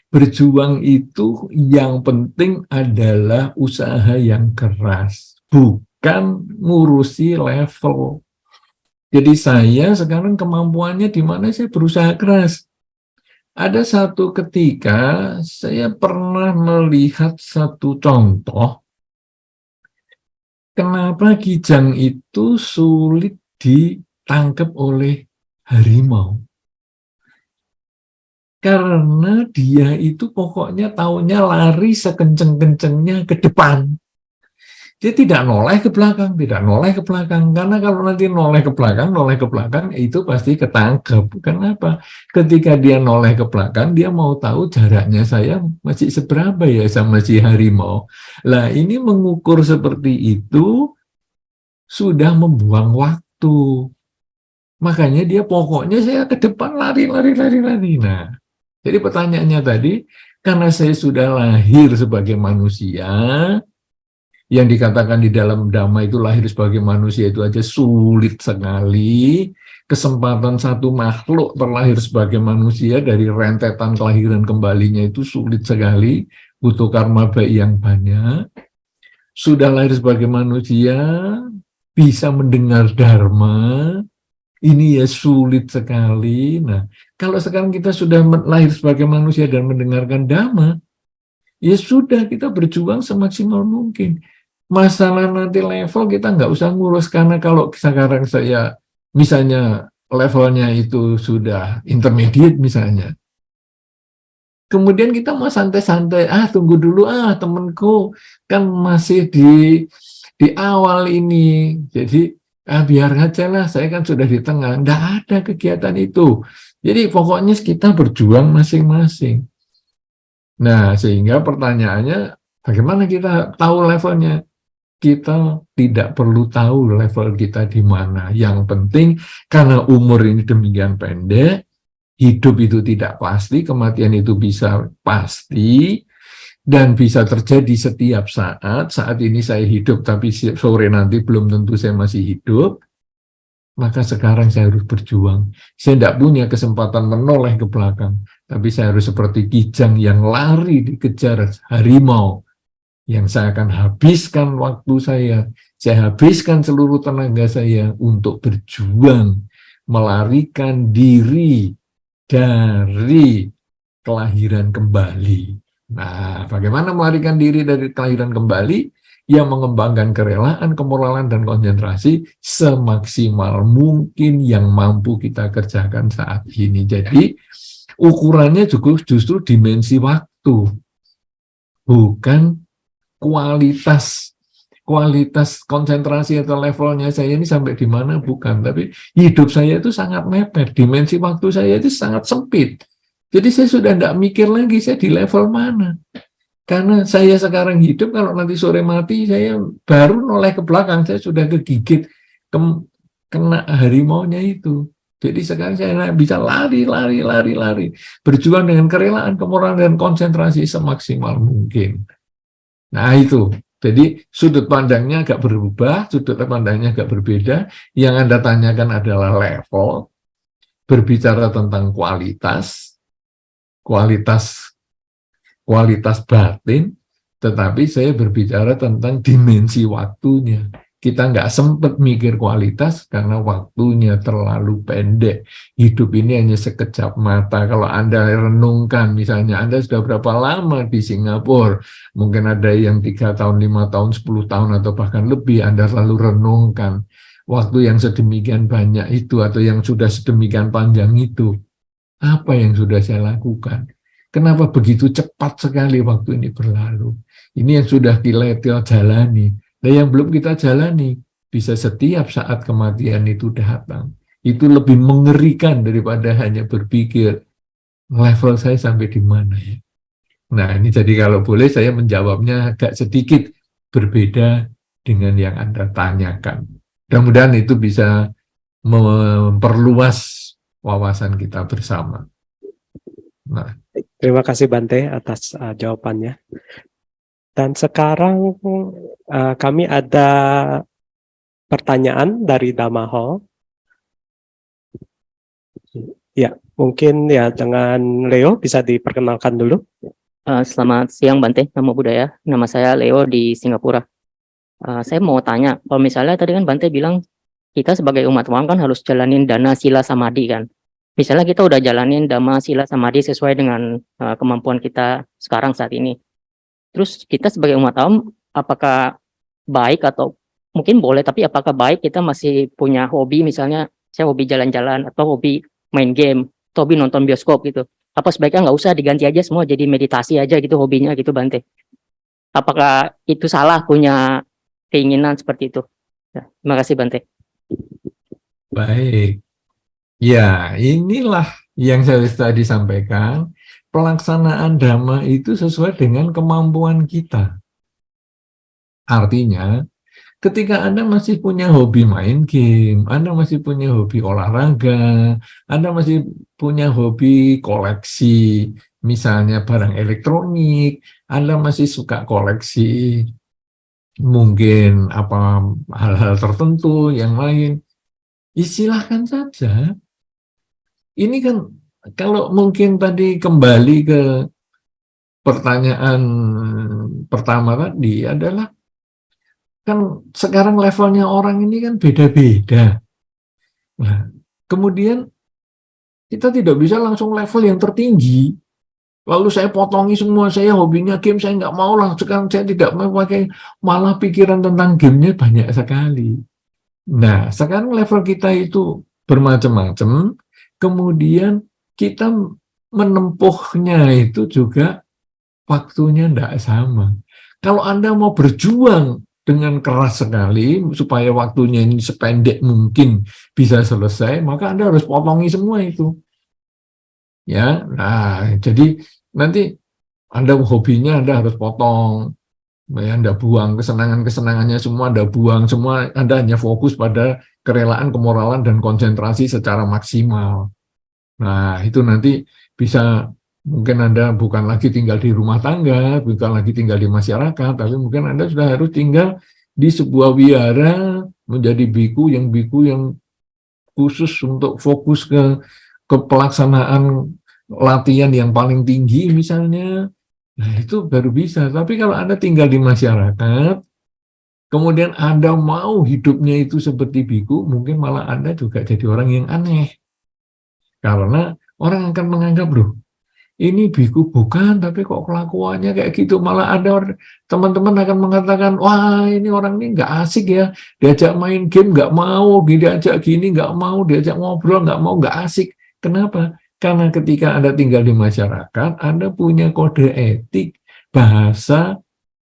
Berjuang itu yang penting adalah usaha yang keras, bukan ngurusi level. Jadi saya sekarang kemampuannya di mana saya berusaha keras. Ada satu ketika saya pernah melihat satu contoh, kenapa kijang itu sulit ditangkap oleh harimau. Karena dia itu pokoknya taunya lari sekenceng-kencengnya ke depan. Dia tidak noleh ke belakang, tidak noleh ke belakang. Karena kalau nanti noleh ke belakang, itu pasti ketangkep. Kenapa? Ketika dia noleh ke belakang, dia mau tahu jaraknya saya masih seberapa ya sama si harimau. Lah ini mengukur seperti itu, sudah membuang waktu. Makanya dia pokoknya saya ke depan lari. Nah, jadi pertanyaannya tadi, karena saya sudah lahir sebagai manusia, yang dikatakan di dalam Dhamma itu lahir sebagai manusia itu aja sulit sekali. Kesempatan satu makhluk terlahir sebagai manusia dari rentetan kelahiran kembalinya itu sulit sekali, butuh karma baik yang banyak. Sudah lahir sebagai manusia, bisa mendengar Dharma, ini ya sulit sekali. Nah, kalau sekarang kita sudah lahir sebagai manusia dan mendengarkan Dhamma, ya sudah, kita berjuang semaksimal mungkin. Masalah nanti level kita nggak usah ngurus, karena kalau sekarang saya misalnya levelnya itu sudah intermediate misalnya, kemudian kita mau santai-santai, tunggu dulu, temenku kan masih di awal ini, jadi biar aja lah, saya kan sudah di tengah, nggak ada kegiatan itu. Jadi pokoknya kita berjuang masing-masing. Nah, sehingga pertanyaannya, bagaimana kita tahu levelnya? Kita tidak perlu tahu level kita di mana. Yang penting, karena umur ini demikian pendek, hidup itu tidak pasti, kematian itu bisa pasti, dan bisa terjadi setiap saat. Saat ini saya hidup, tapi sore nanti belum tentu saya masih hidup. Maka sekarang saya harus berjuang. Saya tidak punya kesempatan menoleh ke belakang, tapi saya harus seperti kijang yang lari dikejar harimau, yang saya akan habiskan waktu saya Saya habiskan seluruh tenaga saya untuk berjuang, melarikan diri dari kelahiran kembali. Nah, bagaimana melarikan diri dari kelahiran kembali? Ya, mengembangkan kerelaan, kemoralan, dan konsentrasi semaksimal mungkin yang mampu kita kerjakan saat ini. Jadi, ukurannya juga justru dimensi waktu, bukan kualitas konsentrasi atau levelnya saya ini sampai di mana, bukan, tapi hidup saya itu sangat mepet, dimensi waktu saya itu sangat sempit. Jadi saya sudah tidak mikir lagi saya di level mana. Karena saya sekarang hidup, kalau nanti sore mati, saya baru noleh ke belakang, saya sudah kegigit, kena harimaunya itu. Jadi sekarang saya bisa lari, berjuang dengan kerelaan, kemoralan, dan konsentrasi semaksimal mungkin. Nah itu, jadi sudut pandangnya agak berubah, sudut pandangnya agak berbeda. Yang Anda tanyakan adalah level, berbicara tentang kualitas batin, tetapi saya berbicara tentang dimensi waktunya. Kita nggak sempat mikir kualitas karena waktunya terlalu pendek. Hidup ini hanya sekejap mata. Kalau Anda renungkan, misalnya Anda sudah berapa lama di Singapura, mungkin ada yang 3 tahun, 5 tahun, 10 tahun, atau bahkan lebih, Anda selalu renungkan waktu yang sedemikian banyak itu, atau yang sudah sedemikian panjang itu. Apa yang sudah saya lakukan? Kenapa begitu cepat sekali waktu ini berlalu? Ini yang sudah kita jalani. Dan yang belum kita jalani, bisa setiap saat kematian itu datang. Itu lebih mengerikan daripada hanya berpikir, level saya sampai di mana ya? Nah, ini jadi kalau boleh saya menjawabnya agak sedikit berbeda dengan yang Anda tanyakan. Mudah-mudahan itu bisa memperluas wawasan kita bersama. Nah, Terima kasih Bante atas jawabannya. Dan sekarang kami ada pertanyaan dari Dhamma Hall. Ya, mungkin ya dengan Leo bisa diperkenalkan dulu. Selamat siang Bante, Namo Buddhaya. Nama saya Leo di Singapura. Saya mau tanya, kalau misalnya tadi kan Bante bilang kita sebagai umat awam kan harus jalanin dana sila samadhi kan. Misalnya kita udah jalanin dhamma sila samadhi sesuai dengan kemampuan kita sekarang saat ini. Terus kita sebagai umat awam, apakah baik atau mungkin boleh, tapi apakah baik kita masih punya hobi, misalnya saya hobi jalan-jalan atau hobi main game, atau hobi nonton bioskop gitu. Apa sebaiknya nggak usah, diganti aja semua jadi meditasi aja gitu hobinya gitu Bante. Apakah itu salah punya keinginan seperti itu? Ya, terima kasih Bante. baik. Ya, inilah yang saya tadi sampaikan. Pelaksanaan dhamma itu sesuai dengan kemampuan kita. Artinya, ketika Anda masih punya hobi main game, Anda masih punya hobi olahraga, Anda masih punya hobi koleksi, misalnya barang elektronik, Anda masih suka koleksi mungkin apa hal-hal tertentu yang lain, silahkan saja. Ini kan kalau mungkin tadi kembali ke pertanyaan pertama tadi adalah, kan sekarang levelnya orang ini kan beda-beda. Nah, kemudian kita tidak bisa langsung level yang tertinggi. Lalu saya potongi semua, saya hobinya game, saya nggak mau lah, sekarang saya tidak mau pakai, malah pikiran tentang gamenya banyak sekali. Nah, sekarang level kita itu bermacam-macam, kemudian kita menempuhnya itu juga waktunya tidak sama. Kalau Anda mau berjuang dengan keras sekali supaya waktunya ini sependek mungkin bisa selesai, maka Anda harus potongi semua itu. Ya, nah jadi nanti Anda hobinya Anda harus potong, ya, Anda buang kesenangan-kesenangannya semua, Anda buang semua, Anda hanya fokus pada kerelaan, kemoralan, dan konsentrasi secara maksimal. Nah, itu nanti bisa, mungkin Anda bukan lagi tinggal di rumah tangga, bukan lagi tinggal di masyarakat, tapi mungkin Anda sudah harus tinggal di sebuah wihara, menjadi biku yang khusus untuk fokus ke pelaksanaan latihan yang paling tinggi misalnya. Nah, itu baru bisa. Tapi kalau Anda tinggal di masyarakat, kemudian Anda mau hidupnya itu seperti biku, mungkin malah Anda juga jadi orang yang aneh. Karena orang akan menganggap, loh, ini biku bukan, tapi kok kelakuannya kayak gitu. Malah ada teman-teman akan mengatakan, wah ini orang ini nggak asik ya, diajak main game nggak mau, diajak gini nggak mau, diajak ngobrol nggak mau, nggak asik. Kenapa? Karena ketika Anda tinggal di masyarakat, Anda punya kode etik, bahasa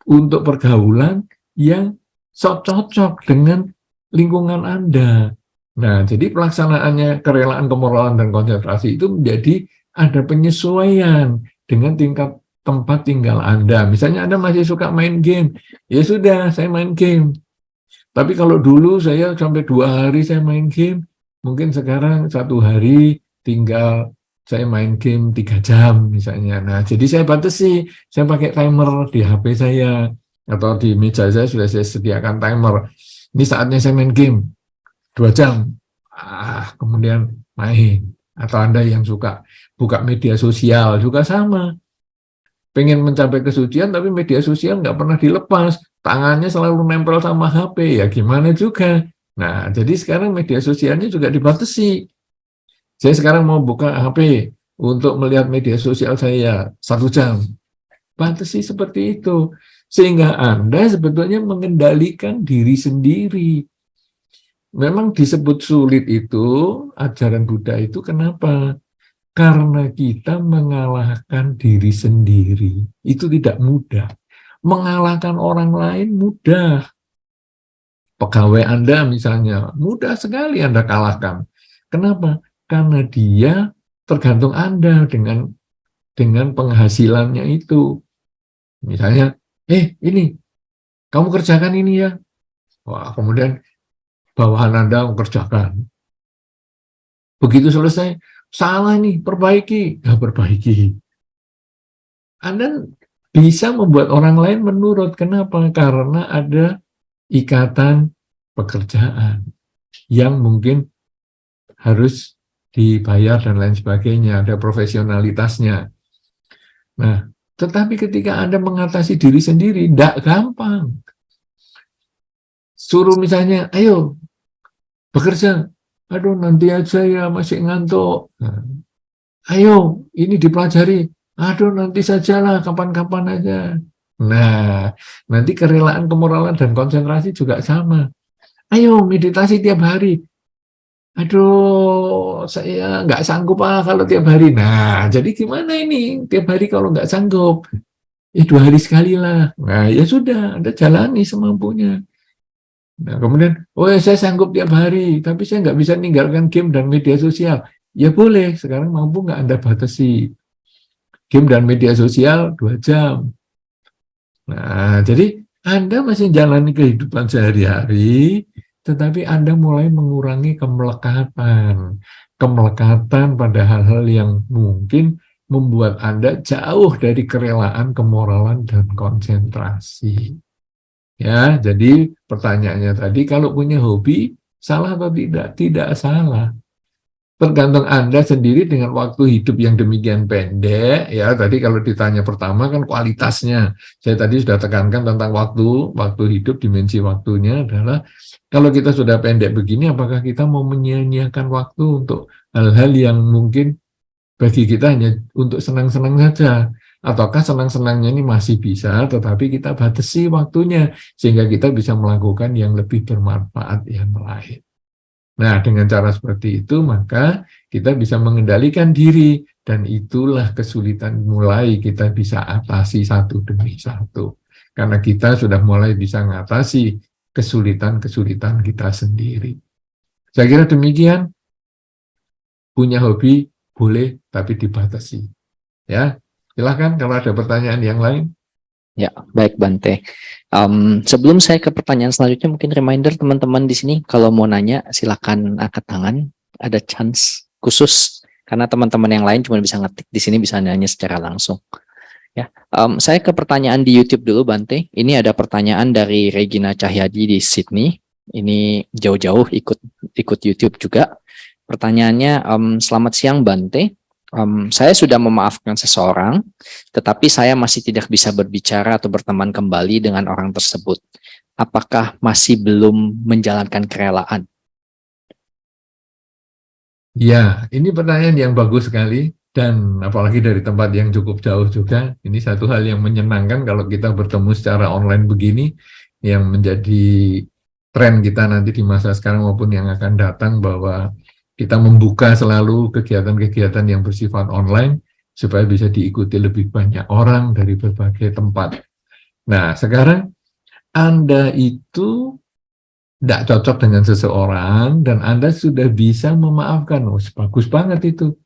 untuk pergaulan yang cocok dengan lingkungan Anda. Nah, jadi pelaksanaannya kerelaan, kemoralan, dan konsentrasi itu menjadi ada penyesuaian dengan tingkat tempat tinggal Anda. Misalnya Anda masih suka main game, ya sudah, saya main game. Tapi kalau dulu saya sampai 2 hari saya main game, mungkin sekarang 1 hari tinggal saya main game 3 jam misalnya. Nah, jadi saya batasi, saya pakai timer di HP saya atau di meja saya sudah saya sediakan timer. Ini saatnya saya main game 2 jam. Kemudian main. Atau Anda yang suka buka media sosial juga sama. Pengen mencapai kesucian tapi media sosial nggak pernah dilepas. Tangannya selalu nempel sama HP. Ya gimana juga. Nah, jadi sekarang media sosialnya juga dibatasi. Saya sekarang mau buka HP untuk melihat media sosial saya 1 jam. Batasi seperti itu. Sehingga Anda sebetulnya mengendalikan diri sendiri. Memang disebut sulit itu, ajaran Buddha itu kenapa? Karena kita mengalahkan diri sendiri. Itu tidak mudah. Mengalahkan orang lain mudah. Pegawai Anda misalnya, mudah sekali Anda kalahkan. Kenapa? Karena dia tergantung Anda dengan penghasilannya itu. Misalnya, ini, kamu kerjakan ini ya. Wah, kemudian bawahan Anda mengerjakan. Begitu selesai, salah nih, perbaiki. Ya, perbaiki. Anda bisa membuat orang lain menurut. Kenapa? Karena ada ikatan pekerjaan yang mungkin harus dibayar dan lain sebagainya, ada profesionalitasnya. Nah, tetapi ketika Anda mengatasi diri sendiri, tidak gampang. Suruh misalnya, ayo bekerja, aduh nanti aja ya masih ngantuk. Nah, ayo ini dipelajari, aduh nanti sajalah kapan-kapan aja. Nah, nanti kerelaan, kemoralan, dan konsentrasi juga sama. Ayo meditasi tiap hari. Aduh, saya nggak sanggup kalau tiap hari. Nah, jadi gimana ini tiap hari kalau nggak sanggup? 2 hari sekali lah. Nah, ya sudah, Anda jalani semampunya. Nah, kemudian, saya sanggup tiap hari, tapi saya nggak bisa meninggalkan game dan media sosial. Ya boleh, sekarang mampu nggak Anda batasi? Game dan media sosial 2 jam. Nah, jadi Anda masih jalani kehidupan sehari-hari, tetapi Anda mulai mengurangi kemelekatan. Kemelekatan pada hal-hal yang mungkin membuat Anda jauh dari kerelaan, kemoralan, dan konsentrasi. Ya, jadi pertanyaannya tadi, kalau punya hobi, salah atau tidak? Tidak salah. Tergantung Anda sendiri dengan waktu hidup yang demikian pendek. Ya, tadi kalau ditanya pertama kan kualitasnya. Saya tadi sudah tekankan tentang waktu hidup, dimensi waktunya adalah kalau kita sudah pendek begini, apakah kita mau menyia-nyiakan waktu untuk hal-hal yang mungkin bagi kita hanya untuk senang-senang saja. Ataukah senang-senangnya ini masih bisa, tetapi kita batasi waktunya, sehingga kita bisa melakukan yang lebih bermanfaat yang lain. Nah, dengan cara seperti itu, maka kita bisa mengendalikan diri, dan itulah kesulitan mulai kita bisa atasi satu demi satu. Karena kita sudah mulai bisa mengatasi kesulitan-kesulitan kita sendiri. Saya kira demikian, punya hobi boleh, tapi dibatasi. Ya, silakan kalau ada pertanyaan yang lain. Ya, baik Bante. Sebelum saya ke pertanyaan selanjutnya, mungkin reminder teman-teman di sini kalau mau nanya silakan angkat tangan. Ada chance khusus karena teman-teman yang lain cuma bisa ngetik di sini, bisa nanya secara langsung. Ya, saya ke pertanyaan di YouTube dulu Bante. Ini ada pertanyaan dari Regina Cahyadi di Sydney. Ini jauh-jauh ikut YouTube juga. Pertanyaannya, selamat siang Bante. Saya sudah memaafkan seseorang, tetapi saya masih tidak bisa berbicara atau berteman kembali dengan orang tersebut. apakah masih belum menjalankan kerelaan? Ya, ini pertanyaan yang bagus sekali, dan apalagi dari tempat yang cukup jauh juga. Ini satu hal yang menyenangkan kalau kita bertemu secara online begini, yang menjadi tren kita nanti di masa sekarang maupun yang akan datang, bahwa kita membuka selalu kegiatan-kegiatan yang bersifat online supaya bisa diikuti lebih banyak orang dari berbagai tempat. Nah, sekarang Anda itu tidak cocok dengan seseorang dan Anda sudah bisa memaafkan. Oh, bagus banget itu.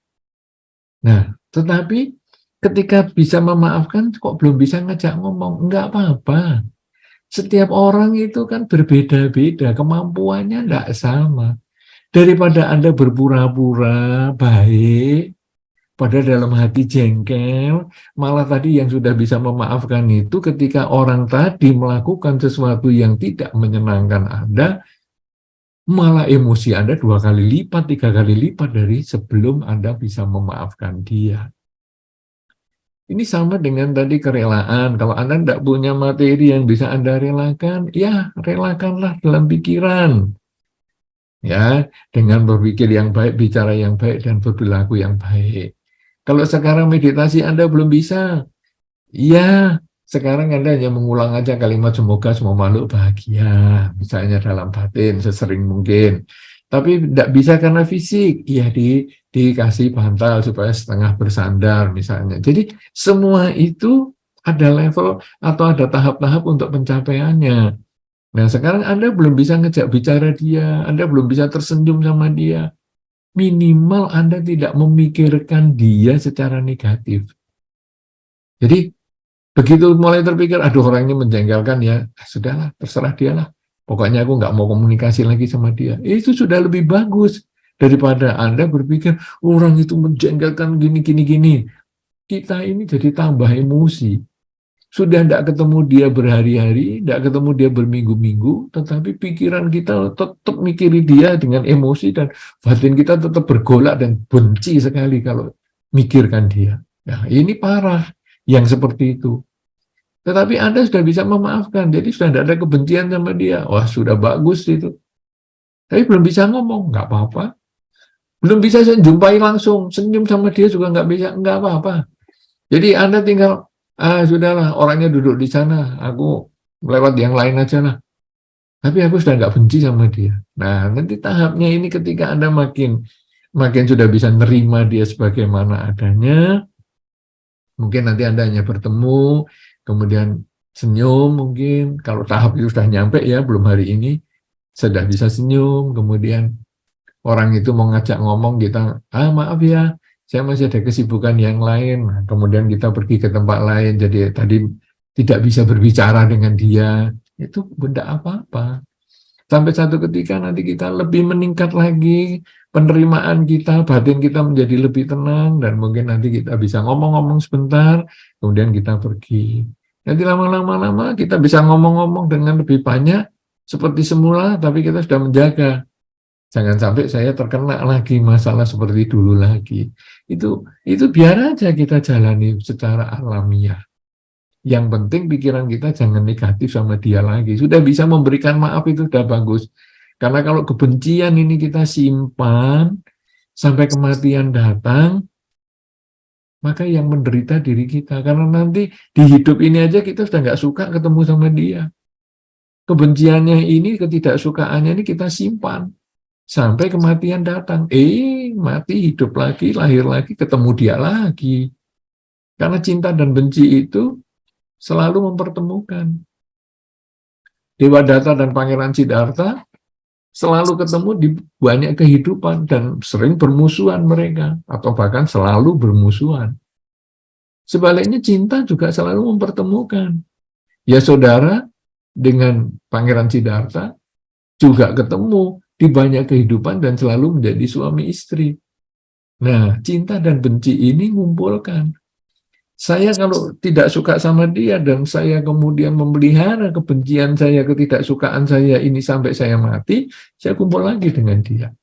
Nah, tetapi ketika bisa memaafkan kok belum bisa ngajak ngomong? Enggak apa-apa. Setiap orang itu kan berbeda-beda, kemampuannya tidak sama. Daripada Anda berpura-pura baik, pada dalam hati jengkel, malah tadi yang sudah bisa memaafkan itu ketika orang tadi melakukan sesuatu yang tidak menyenangkan Anda, malah emosi Anda 2 kali lipat, 3 kali lipat dari sebelum Anda bisa memaafkan dia. Ini sama dengan tadi kerelaan. Kalau Anda tidak punya materi yang bisa Anda relakan, ya relakanlah dalam pikiran. Ya, dengan berpikir yang baik, bicara yang baik, dan berperilaku yang baik. Kalau sekarang meditasi Anda belum bisa, iya, sekarang Anda hanya mengulang aja kalimat semoga semua makhluk bahagia, misalnya dalam batin sesering mungkin. Tapi tidak bisa karena fisik, iya dikasih bantal supaya setengah bersandar misalnya. Jadi semua itu ada level atau ada tahap-tahap untuk pencapaiannya. Nah, sekarang Anda belum bisa ngejak bicara dia, Anda belum bisa tersenyum sama dia. Minimal Anda tidak memikirkan dia secara negatif. Jadi, begitu mulai terpikir, aduh orang ini menjengkelkan ya, sudahlah, terserah dia lah. Pokoknya aku nggak mau komunikasi lagi sama dia. Itu sudah lebih bagus daripada Anda berpikir, orang itu menjengkelkan gini. Kita ini jadi tambah emosi. Sudah tidak ketemu dia berhari-hari, tidak ketemu dia berminggu-minggu, tetapi pikiran kita tetap mikiri dia dengan emosi dan batin kita tetap bergolak dan benci sekali kalau mikirkan dia. Nah, ini parah yang seperti itu. Tetapi Anda sudah bisa memaafkan, jadi sudah tidak ada kebencian sama dia. Wah, sudah bagus itu. Tapi belum bisa ngomong, nggak apa-apa. Belum bisa saya jumpai langsung, senyum sama dia juga nggak bisa, nggak apa-apa. Jadi Anda tinggal sudahlah, orangnya duduk di sana, aku lewat yang lain aja lah. Tapi aku sudah nggak benci sama dia. Nah, nanti tahapnya ini ketika Anda makin sudah bisa nerima dia sebagaimana adanya, mungkin nanti Anda hanya bertemu, kemudian senyum mungkin, kalau tahap itu sudah nyampe ya, belum hari ini, sudah bisa senyum, kemudian orang itu mau ngajak ngomong, kita, maaf ya, saya masih ada kesibukan yang lain. Nah, kemudian kita pergi ke tempat lain, jadi tadi tidak bisa berbicara dengan dia, itu benda apa-apa. Sampai satu ketika nanti kita lebih meningkat lagi, penerimaan kita, batin kita menjadi lebih tenang, dan mungkin nanti kita bisa ngomong-ngomong sebentar, kemudian kita pergi. Nanti lama-lama kita bisa ngomong-ngomong dengan lebih banyak, seperti semula, tapi kita sudah menjaga. Jangan sampai saya terkena lagi masalah seperti dulu lagi. Itu biar aja kita jalani secara alamiah. Yang penting pikiran kita jangan negatif sama dia lagi. Sudah bisa memberikan maaf itu sudah bagus. Karena kalau kebencian ini kita simpan sampai kematian datang, maka yang menderita diri kita. Karena nanti di hidup ini aja kita sudah nggak suka ketemu sama dia. Kebenciannya ini, ketidaksukaannya ini kita simpan sampai kematian datang. Mati, hidup lagi, lahir lagi, ketemu dia lagi. Karena cinta dan benci itu selalu mempertemukan. Dewa Data dan Pangeran Siddhartha selalu ketemu di banyak kehidupan dan sering bermusuhan mereka, atau bahkan selalu bermusuhan. Sebaliknya cinta juga selalu mempertemukan. Yasodhara dengan Pangeran Siddhartha juga ketemu di banyak kehidupan dan selalu menjadi suami istri. Nah, cinta dan benci ini ngumpulkan. Saya kalau tidak suka sama dia dan saya kemudian memelihara kebencian saya, ketidaksukaan saya ini sampai saya mati, saya kumpul lagi dengan dia.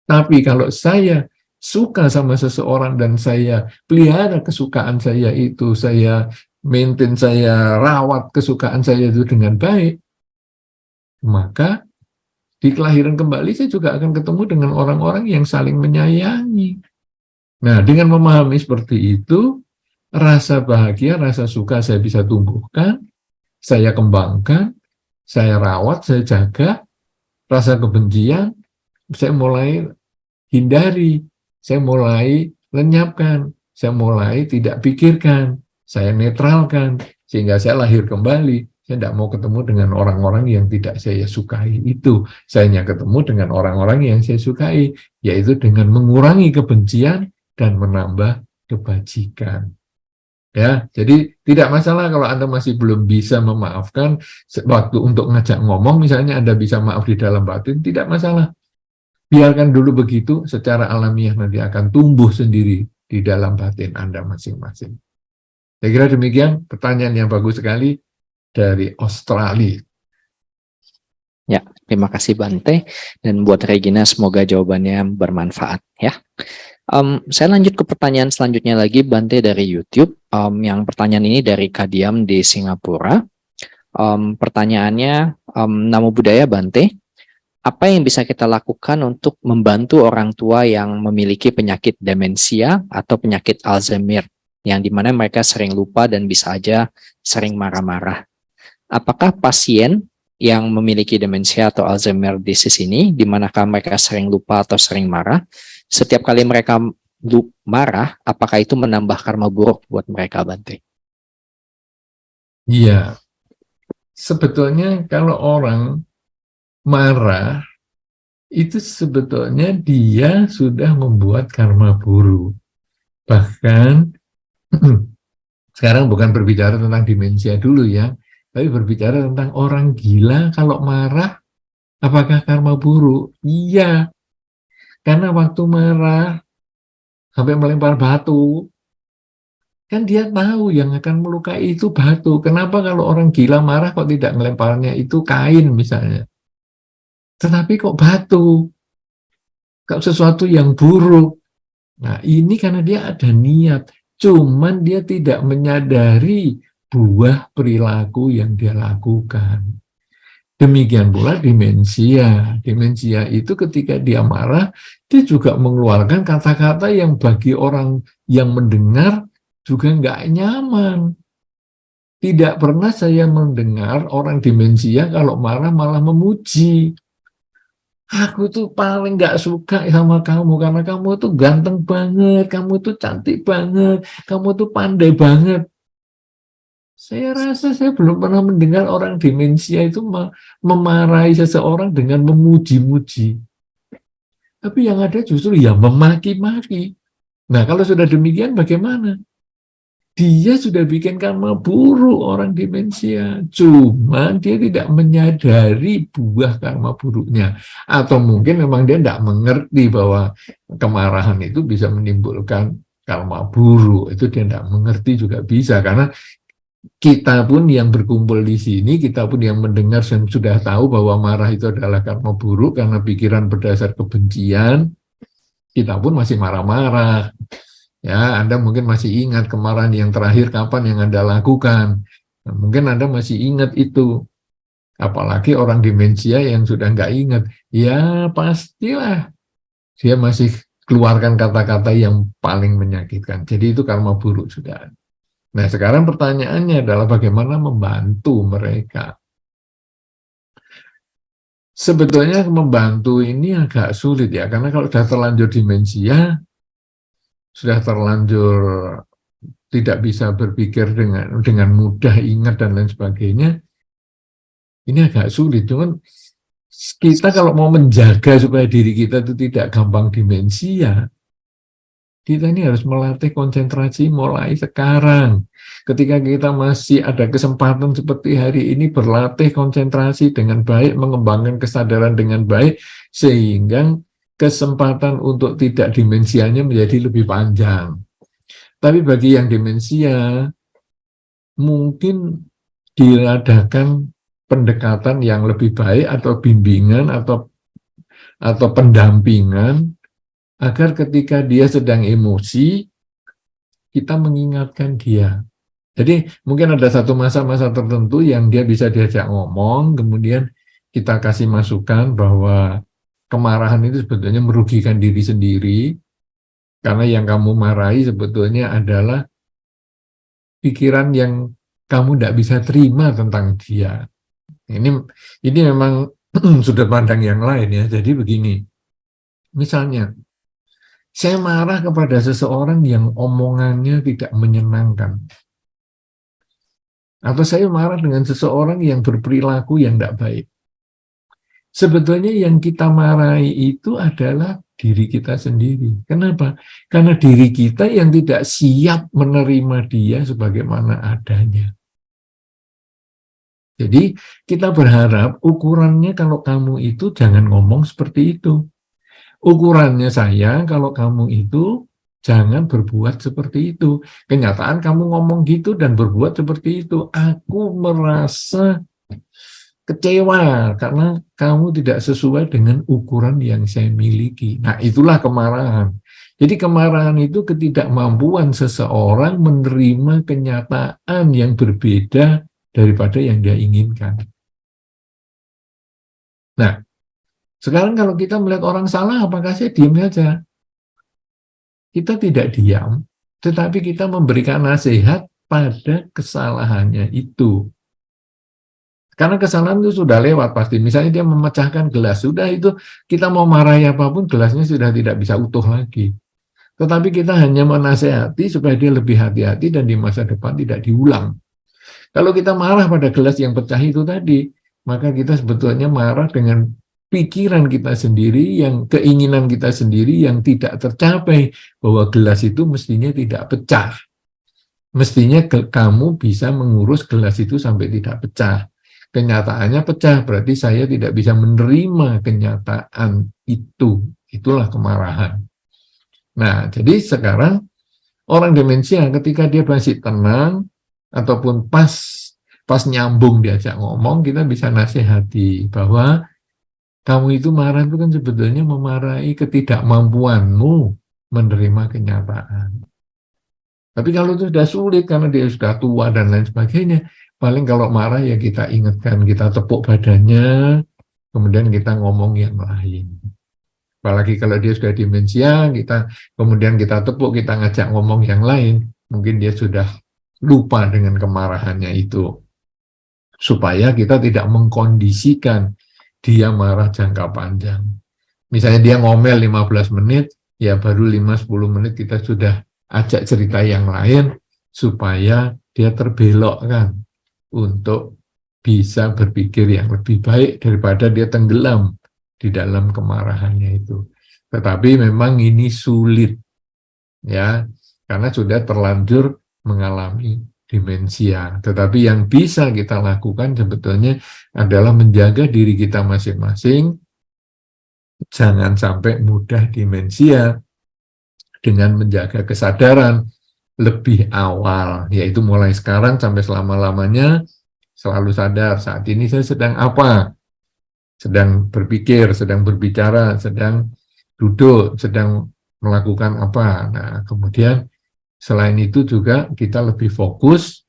Tapi kalau saya suka sama seseorang dan saya pelihara kesukaan saya itu, saya maintain, saya rawat kesukaan saya itu dengan baik, maka di kelahiran kembali saya juga akan ketemu dengan orang-orang yang saling menyayangi. Nah, dengan memahami seperti itu, rasa bahagia, rasa suka saya bisa tumbuhkan, saya kembangkan, saya rawat, saya jaga. Rasa kebencian, saya mulai hindari, saya mulai lenyapkan, saya mulai tidak pikirkan, saya netralkan, sehingga saya lahir kembali. Saya tidak mau ketemu dengan orang-orang yang tidak saya sukai itu. Saya hanya ketemu dengan orang-orang yang saya sukai, yaitu dengan mengurangi kebencian dan menambah kebajikan. Ya, jadi tidak masalah kalau Anda masih belum bisa memaafkan. Waktu untuk ngajak ngomong, misalnya Anda bisa maaf di dalam batin, tidak masalah. Biarkan dulu begitu, secara alamiah nanti akan tumbuh sendiri di dalam batin Anda masing-masing. Saya kira demikian, pertanyaan yang bagus sekali dari Australia. Ya, terima kasih Bante. Dan buat Regina, semoga jawabannya bermanfaat ya. Saya lanjut ke pertanyaan selanjutnya lagi, Bante, dari YouTube. Yang pertanyaan ini dari Kadiam di Singapura. Pertanyaannya, Namo Buddhaya Bante, apa yang bisa kita lakukan untuk membantu orang tua yang memiliki penyakit demensia atau penyakit Alzheimer, yang dimana mereka sering lupa dan bisa aja sering marah-marah? Apakah pasien yang memiliki demensia atau Alzheimer disease ini, di manakah mereka sering lupa atau sering marah, setiap kali mereka marah, apakah itu menambah karma buruk buat mereka, Bante? Iya, sebetulnya kalau orang marah, itu sebetulnya dia sudah membuat karma buruk. Bahkan, sekarang bukan berbicara tentang demensia dulu ya, tapi berbicara tentang orang gila kalau marah, apakah karma buruk? Iya, karena waktu marah, sampai melempar batu, kan dia tahu yang akan melukai itu batu. Kenapa kalau orang gila marah kok tidak melemparnya itu kain misalnya? Tetapi kok batu? Kok sesuatu yang buruk? Nah, ini karena dia ada niat. Cuman dia tidak menyadari buah perilaku yang dia lakukan. Demikian pula demensia. Demensia itu ketika dia marah, dia juga mengeluarkan kata-kata yang bagi orang yang mendengar juga nggak nyaman. Tidak pernah saya mendengar orang demensia kalau marah malah memuji. Aku tuh paling nggak suka sama kamu karena kamu tuh ganteng banget, kamu tuh cantik banget, kamu tuh pandai banget. Saya rasa saya belum pernah mendengar orang demensia itu memarahi seseorang dengan memuji-muji. Tapi yang ada justru ya memaki-maki. Nah, kalau sudah demikian bagaimana? Dia sudah bikin karma buruk orang demensia. Cuma dia tidak menyadari buah karma buruknya. Atau mungkin memang dia tidak mengerti bahwa kemarahan itu bisa menimbulkan karma buruk. Itu dia tidak mengerti juga bisa. Karena kita pun yang berkumpul di sini, kita pun yang mendengar dan sudah tahu bahwa marah itu adalah karma buruk karena pikiran berdasar kebencian, kita pun masih marah-marah. Ya, Anda mungkin masih ingat kemarahan yang terakhir kapan yang Anda lakukan. Nah, mungkin Anda masih ingat itu. Apalagi orang demensia yang sudah nggak ingat. Ya, pastilah dia masih keluarkan kata-kata yang paling menyakitkan. Jadi itu karma buruk sudah. Nah, sekarang pertanyaannya adalah bagaimana membantu mereka. Sebetulnya membantu ini agak sulit ya, karena kalau sudah terlanjur demensia, sudah terlanjur tidak bisa berpikir dengan mudah, ingat dan lain sebagainya, ini agak sulit. Cuman kita kalau mau menjaga supaya diri kita itu tidak gampang demensia, kita ini harus melatih konsentrasi mulai sekarang. Ketika kita masih ada kesempatan seperti hari ini berlatih konsentrasi dengan baik, mengembangkan kesadaran dengan baik, sehingga kesempatan untuk tidak demensianya menjadi lebih panjang. Tapi bagi yang demensia, mungkin diadakan pendekatan yang lebih baik atau bimbingan atau pendampingan agar ketika dia sedang emosi, kita mengingatkan dia. Jadi mungkin ada satu masa-masa tertentu yang dia bisa diajak ngomong, kemudian kita kasih masukan bahwa kemarahan itu sebetulnya merugikan diri sendiri, karena yang kamu marahi sebetulnya adalah pikiran yang kamu tidak bisa terima tentang dia. Ini memang sudut pandang yang lain ya. Jadi begini, misalnya saya marah kepada seseorang yang omongannya tidak menyenangkan, atau saya marah dengan seseorang yang berperilaku yang tidak baik. Sebetulnya yang kita marahi itu adalah diri kita sendiri. Kenapa? Karena diri kita yang tidak siap menerima dia sebagaimana adanya. Jadi kita berharap ukurannya kalau kamu itu jangan ngomong seperti itu. Ukurannya saya kalau kamu itu jangan berbuat seperti itu. Kenyataan kamu ngomong gitu dan berbuat seperti itu. Aku merasa kecewa karena kamu tidak sesuai dengan ukuran yang saya miliki. Nah, itulah kemarahan. Jadi kemarahan itu ketidakmampuan seseorang menerima kenyataan yang berbeda daripada yang dia inginkan. Nah, sekarang kalau kita melihat orang salah, apakah saya diam saja? Kita tidak diam, tetapi kita memberikan nasihat pada kesalahannya itu. Karena kesalahan itu sudah lewat pasti. Misalnya dia memecahkan gelas, sudah itu kita mau marahi apapun, gelasnya sudah tidak bisa utuh lagi. Tetapi kita hanya menasehati supaya dia lebih hati-hati dan di masa depan tidak diulang. Kalau kita marah pada gelas yang pecah itu tadi, maka kita sebetulnya marah dengan pikiran kita sendiri, yang keinginan kita sendiri yang tidak tercapai, bahwa gelas itu mestinya tidak pecah. Mestinya kamu bisa mengurus gelas itu sampai tidak pecah. Kenyataannya pecah, berarti saya tidak bisa menerima kenyataan itu. Itulah kemarahan. Nah, jadi sekarang orang demensia ketika dia masih tenang ataupun pas nyambung diajak ngomong, kita bisa nasihati bahwa kamu itu marah itu kan sebetulnya memarahi ketidakmampuanmu menerima kenyataan. Tapi kalau itu sudah sulit karena dia sudah tua dan lain sebagainya, paling kalau marah ya kita ingatkan, kita tepuk badannya, kemudian kita ngomong yang lain. Apalagi kalau dia sudah demensia, kemudian kita tepuk, kita ngajak ngomong yang lain, mungkin dia sudah lupa dengan kemarahannya itu. Supaya kita tidak mengkondisikan dia marah jangka panjang. Misalnya dia ngomel 15 menit, ya baru 5-10 menit kita sudah ajak cerita yang lain, supaya dia terbelokkan untuk bisa berpikir yang lebih baik daripada dia tenggelam di dalam kemarahannya itu. Tetapi memang ini sulit, ya, karena sudah terlanjur mengalami demensia. Tetapi yang bisa kita lakukan sebetulnya adalah menjaga diri kita masing-masing, jangan sampai mudah demensia, dengan menjaga kesadaran lebih awal, yaitu mulai sekarang sampai selama-lamanya selalu sadar saat ini saya sedang apa, sedang berpikir, sedang berbicara, sedang duduk, sedang melakukan apa. Nah, kemudian selain itu juga kita lebih fokus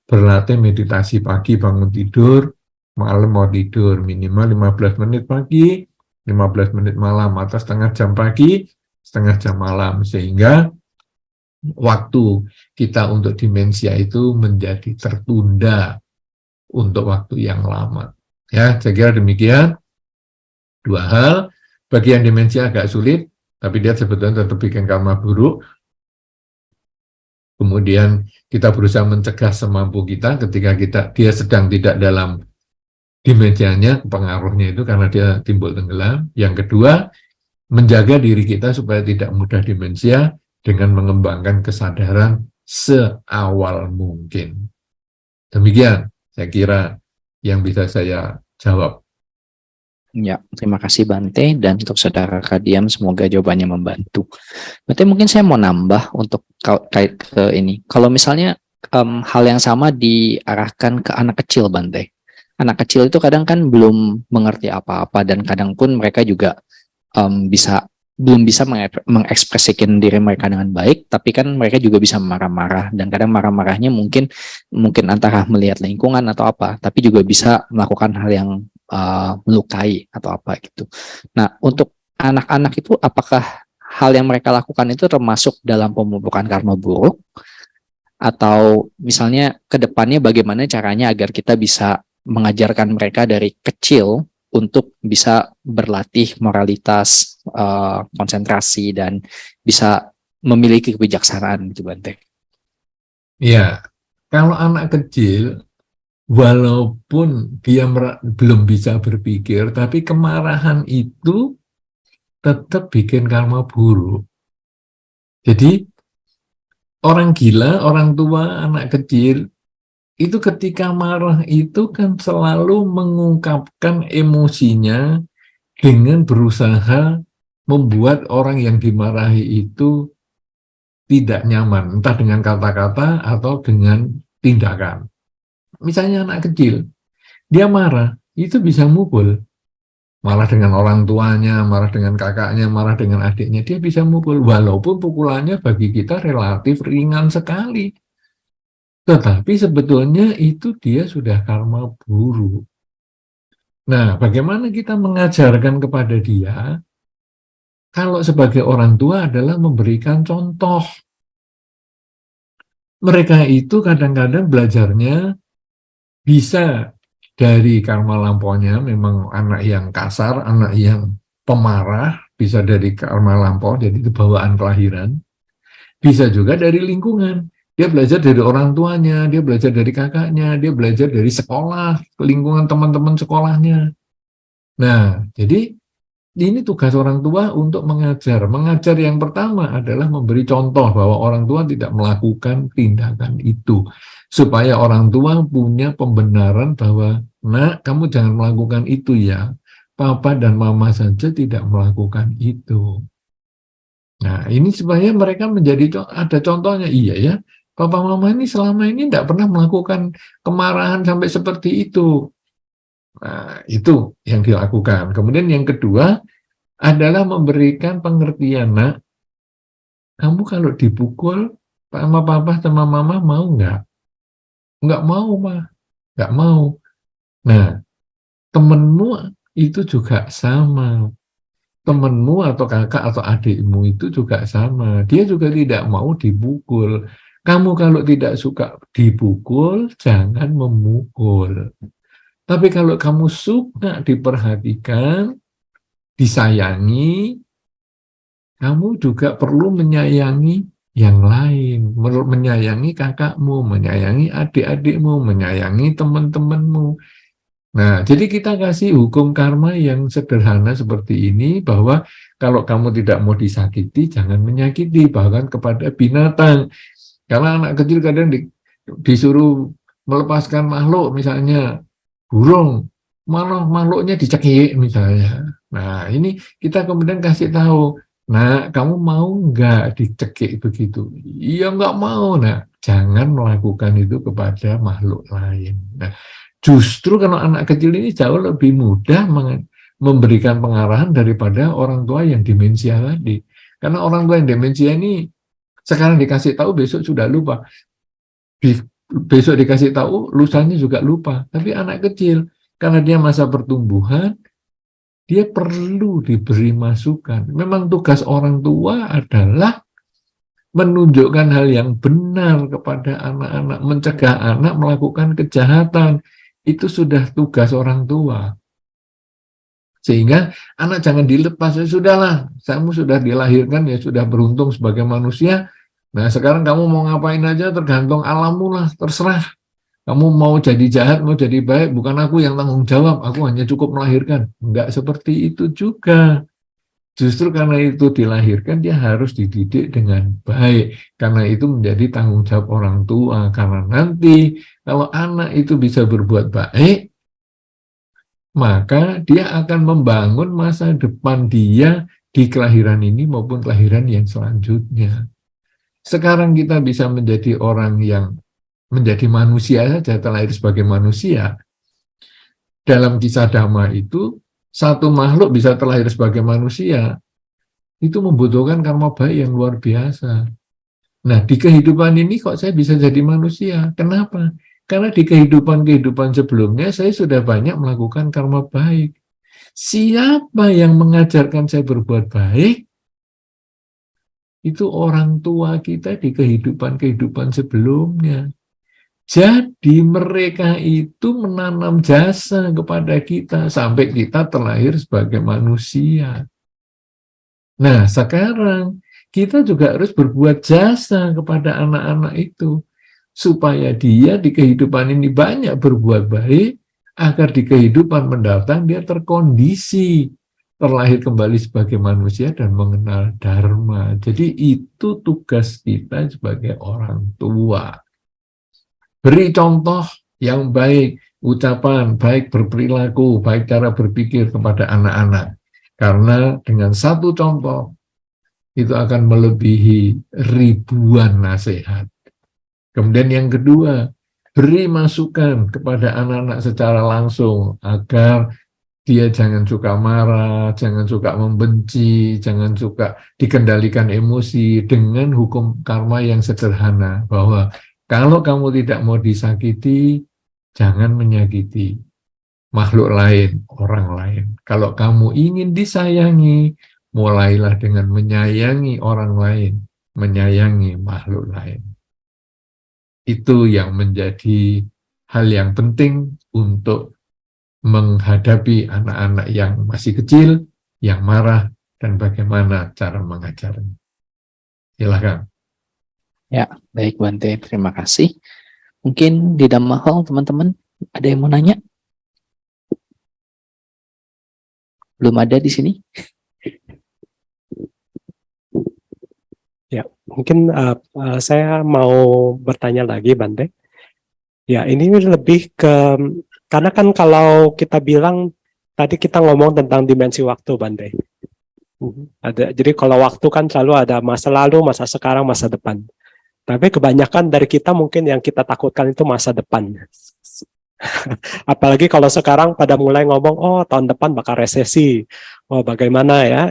berlatih meditasi pagi bangun tidur, malam mau tidur, minimal 15 menit pagi, 15 menit malam, atau setengah jam pagi, setengah jam malam, sehingga waktu kita untuk demensia itu menjadi tertunda untuk waktu yang lama. Ya, saya kira demikian. Dua hal, bagi yang demensia agak sulit, tapi dia sebetulnya tetap bikin karma buruk. Kemudian kita berusaha mencegah semampu kita ketika dia sedang tidak dalam dimensianya, pengaruhnya itu karena dia timbul tenggelam. Yang kedua, menjaga diri kita supaya tidak mudah demensia dengan mengembangkan kesadaran seawal mungkin. Demikian, saya kira yang bisa saya jawab. Ya, terima kasih Bante, dan untuk saudara Kadiam semoga jawabannya membantu. Bante, mungkin saya mau nambah untuk kait ke ini. Kalau misalnya hal yang sama diarahkan ke anak kecil, Bante. Anak kecil itu kadang kan belum mengerti apa-apa, dan kadang pun mereka juga bisa belum bisa mengekspresikan diri mereka dengan baik, tapi kan mereka juga bisa marah-marah, dan kadang marah-marahnya mungkin antara melihat lingkungan atau apa, tapi juga bisa melakukan hal yang melukai atau apa gitu. Nah, untuk anak-anak itu apakah hal yang mereka lakukan itu termasuk dalam pemupukan karma buruk, atau misalnya ke depannya bagaimana caranya agar kita bisa mengajarkan mereka dari kecil untuk bisa berlatih moralitas, konsentrasi, dan bisa memiliki kebijaksanaan gitu, Bante. Ya, kalau anak kecil, walaupun dia belum bisa berpikir, tapi kemarahan itu tetap bikin karma buruk. Jadi, orang gila, orang tua, anak kecil, itu ketika marah itu kan selalu mengungkapkan emosinya dengan berusaha membuat orang yang dimarahi itu tidak nyaman, entah dengan kata-kata atau dengan tindakan. Misalnya anak kecil, dia marah, itu bisa mukul. Marah dengan orang tuanya, marah dengan kakaknya, marah dengan adiknya, dia bisa mukul. Walaupun pukulannya bagi kita relatif ringan sekali. Tetapi sebetulnya itu dia sudah karma buruk. Nah, bagaimana kita mengajarkan kepada dia? Kalau sebagai orang tua adalah memberikan contoh. Mereka itu kadang-kadang belajarnya bisa dari karma lampaunya, memang anak yang kasar, anak yang pemarah, bisa dari karma lampau, jadi itu bawaan kelahiran. Bisa juga dari lingkungan. Dia belajar dari orang tuanya, dia belajar dari kakaknya, dia belajar dari sekolah, lingkungan teman-teman sekolahnya. Nah, jadi ini tugas orang tua untuk mengajar. Mengajar yang pertama adalah memberi contoh bahwa orang tua tidak melakukan tindakan itu. Supaya orang tua punya pembenaran bahwa, nak, kamu jangan melakukan itu ya. Papa dan mama saja tidak melakukan itu. Nah, ini supaya mereka menjadi ada contohnya. Iya ya, papa mama ini selama ini tidak pernah melakukan kemarahan sampai seperti itu. Nah, itu yang dilakukan. Kemudian yang kedua adalah memberikan pengertian, nak, kamu kalau dipukul sama papa sama mama mau nggak? Nggak mau, mah. Nggak mau. Nah, temenmu itu juga sama. Temenmu atau kakak atau adikmu itu juga sama. Dia juga tidak mau dipukul. Kamu kalau tidak suka dipukul, jangan memukul. Tapi kalau kamu suka diperhatikan, disayangi, kamu juga perlu menyayangi yang lain. Menyayangi kakakmu, menyayangi adik-adikmu, menyayangi teman-temanmu. Nah, jadi kita kasih hukum karma yang sederhana seperti ini, bahwa kalau kamu tidak mau disakiti, jangan menyakiti, bahkan kepada binatang. Karena anak kecil kadang disuruh melepaskan makhluk, misalnya burung, malah makhluknya dicekik misalnya. Nah, ini kita kemudian kasih tahu, nah, kamu mau nggak dicekik begitu? Iya, nggak mau. Nah, jangan melakukan itu kepada makhluk lain. Nah, justru kalau anak kecil ini jauh lebih mudah memberikan pengarahan daripada orang tua yang demensia tadi. Karena orang tua yang demensia ini sekarang dikasih tahu, besok sudah lupa. Besok dikasih tahu, lusanya juga lupa. Tapi anak kecil, karena dia masa pertumbuhan, dia perlu diberi masukan. Memang tugas orang tua adalah menunjukkan hal yang benar kepada anak-anak, mencegah anak melakukan kejahatan. Itu sudah tugas orang tua. Sehingga anak jangan dilepas, ya sudahlah, kamu sudah dilahirkan, ya sudah beruntung sebagai manusia. Nah, sekarang kamu mau ngapain aja tergantung alammu lah, terserah. Kamu mau jadi jahat, mau jadi baik, bukan aku yang tanggung jawab, aku hanya cukup melahirkan. Enggak seperti itu juga. Justru karena itu dilahirkan, dia harus dididik dengan baik. Karena itu menjadi tanggung jawab orang tua. Karena nanti kalau anak itu bisa berbuat baik, maka dia akan membangun masa depan dia di kelahiran ini maupun kelahiran yang selanjutnya. Sekarang kita bisa menjadi orang yang menjadi manusia saja, terlahir sebagai manusia. Dalam kisah Dhamma itu, satu makhluk bisa terlahir sebagai manusia, itu membutuhkan karma baik yang luar biasa. Nah, di kehidupan ini kok saya bisa jadi manusia? Kenapa? Karena di kehidupan-kehidupan sebelumnya saya sudah banyak melakukan karma baik. Siapa yang mengajarkan saya berbuat baik? Itu orang tua kita di kehidupan-kehidupan sebelumnya. Jadi mereka itu menanam jasa kepada kita sampai kita terlahir sebagai manusia. Nah, sekarang kita juga harus berbuat jasa kepada anak-anak itu supaya dia di kehidupan ini banyak berbuat baik agar di kehidupan mendatang dia terkondisi terlahir kembali sebagai manusia dan mengenal dharma. Jadi itu tugas kita sebagai orang tua. Beri contoh yang baik, ucapan, baik berperilaku, baik cara berpikir kepada anak-anak. Karena dengan satu contoh, itu akan melebihi ribuan nasihat. Kemudian yang kedua, beri masukan kepada anak-anak secara langsung, agar dia jangan suka marah, jangan suka membenci, jangan suka dikendalikan emosi dengan hukum karma yang sederhana, bahwa kalau kamu tidak mau disakiti, jangan menyakiti makhluk lain, orang lain. Kalau kamu ingin disayangi, mulailah dengan menyayangi orang lain, menyayangi makhluk lain. Itu yang menjadi hal yang penting untuk menghadapi anak-anak yang masih kecil, yang marah, dan bagaimana cara mengajarnya. Silakan. Ya, baik Bante, terima kasih. Mungkin di Dhamma Hall teman-teman ada yang mau nanya? Belum ada di sini? Ya, mungkin saya mau bertanya lagi, Bante. Ya, ini lebih ke, karena kan kalau kita bilang, tadi kita ngomong tentang dimensi waktu, Bante. Jadi kalau waktu kan selalu ada masa lalu, masa sekarang, masa depan. Tapi kebanyakan dari kita mungkin yang kita takutkan itu masa depan. Apalagi kalau sekarang pada mulai ngomong, oh tahun depan bakal resesi. Oh bagaimana ya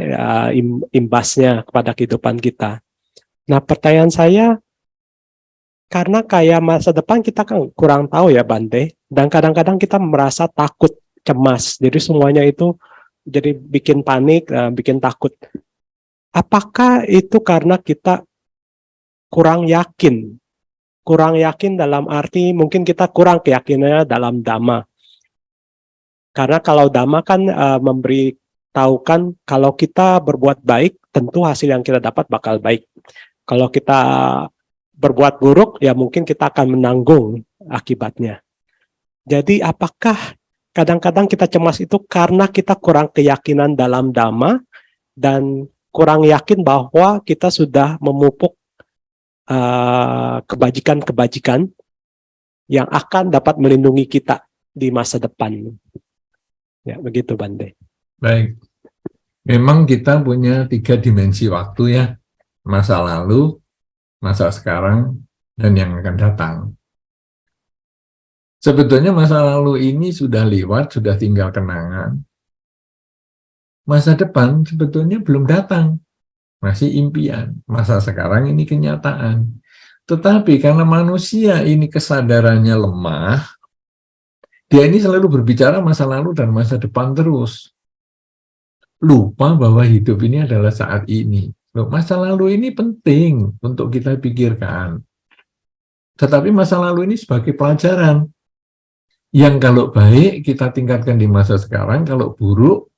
imbasnya kepada kehidupan kita. Nah pertanyaan saya, karena kayak masa depan kita kan kurang tahu ya Bante. Dan kadang-kadang kita merasa takut, cemas. Jadi semuanya itu jadi bikin panik, bikin takut. Apakah itu karena kita kurang yakin? Kurang yakin dalam arti mungkin kita kurang keyakinannya dalam Dhamma. Karena kalau Dhamma kan memberi tahu kan kalau kita berbuat baik, tentu hasil yang kita dapat bakal baik. Kalau kita berbuat buruk, ya mungkin kita akan menanggung akibatnya. Jadi apakah kadang-kadang kita cemas itu karena kita kurang keyakinan dalam Dhamma dan kurang yakin bahwa kita sudah memupuk kebajikan-kebajikan yang akan dapat melindungi kita di masa depan. Ya, begitu Bante. Baik. Memang kita punya 3 dimensi waktu ya. Masa lalu, masa sekarang, dan yang akan datang. Sebetulnya masa lalu ini sudah lewat, sudah tinggal kenangan. Masa depan sebetulnya belum datang. Masih impian. Masa sekarang ini kenyataan. Tetapi karena manusia ini kesadarannya lemah, dia ini selalu berbicara masa lalu dan masa depan terus. Lupa bahwa hidup ini adalah saat ini. Masa lalu ini penting untuk kita pikirkan. Tetapi masa lalu ini sebagai pelajaran. Yang kalau baik kita tingkatkan di masa sekarang, kalau buruk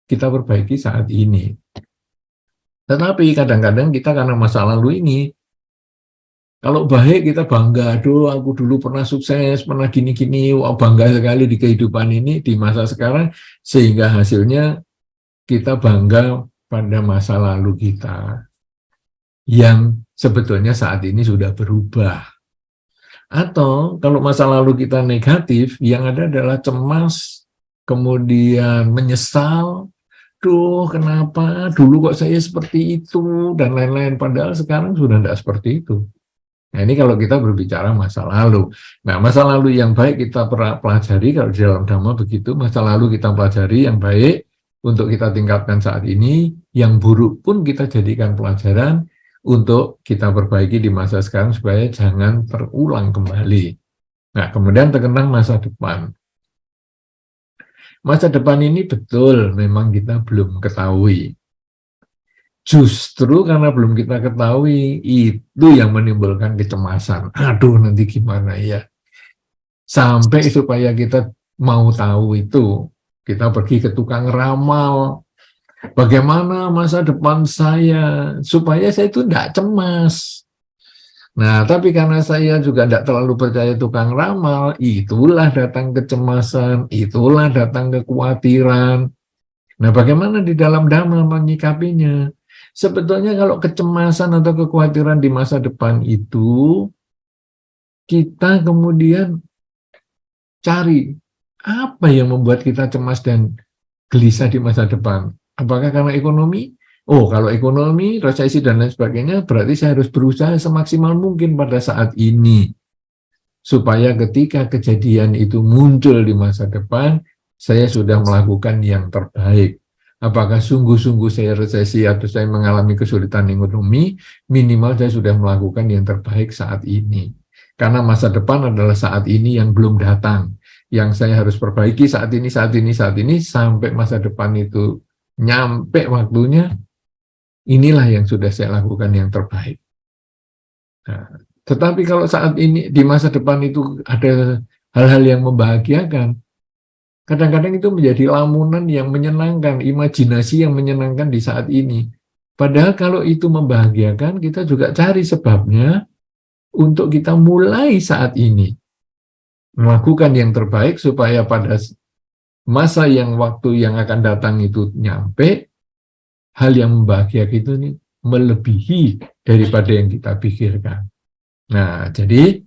kita perbaiki saat ini. Tetapi kadang-kadang kita karena masa lalu ini, kalau baik kita bangga, aduh aku dulu pernah sukses, pernah gini-gini, wah bangga sekali di kehidupan ini, di masa sekarang, sehingga hasilnya kita bangga pada masa lalu kita, yang sebetulnya saat ini sudah berubah. Atau kalau masa lalu kita negatif, yang ada adalah cemas, kemudian menyesal, duh kenapa dulu kok saya seperti itu dan lain-lain, padahal sekarang sudah tidak seperti itu. Nah ini kalau kita berbicara masa lalu. Nah masa lalu yang baik kita pelajari, kalau di dalam Dhamma begitu, masa lalu kita pelajari yang baik untuk kita tingkatkan saat ini, yang buruk pun kita jadikan pelajaran untuk kita perbaiki di masa sekarang supaya jangan terulang kembali. Nah, kemudian tentang masa depan. Masa depan ini betul memang kita belum ketahui. Justru karena belum kita ketahui, itu yang menimbulkan kecemasan. Aduh, nanti gimana ya? Sampai supaya kita mau tahu itu, kita pergi ke tukang ramal. Bagaimana masa depan saya, supaya saya itu tidak cemas. Nah, tapi karena saya juga tidak terlalu percaya tukang ramal, itulah datang kecemasan, itulah datang kekhawatiran. Nah, bagaimana di dalam Dhamma menyikapinya? Sebetulnya kalau kecemasan atau kekhawatiran di masa depan itu, kita kemudian cari apa yang membuat kita cemas dan gelisah di masa depan. Apakah karena ekonomi? Oh, kalau ekonomi, resesi dan lain sebagainya, berarti saya harus berusaha semaksimal mungkin pada saat ini. Supaya ketika kejadian itu muncul di masa depan, saya sudah melakukan yang terbaik. Apakah sungguh-sungguh saya resesi atau saya mengalami kesulitan ekonomi, minimal saya sudah melakukan yang terbaik saat ini. Karena masa depan adalah saat ini yang belum datang. Yang saya harus perbaiki saat ini, sampai masa depan itu nyampe waktunya, inilah yang sudah saya lakukan yang terbaik. Nah, tetapi kalau saat ini, di masa depan itu ada hal-hal yang membahagiakan, kadang-kadang itu menjadi lamunan yang menyenangkan, imajinasi yang menyenangkan di saat ini. Padahal kalau itu membahagiakan, kita juga cari sebabnya untuk kita mulai saat ini. Melakukan yang terbaik supaya pada masa yang waktu yang akan datang itu nyampe, hal yang membahagiakan itu nih melebihi daripada yang kita pikirkan. Nah, jadi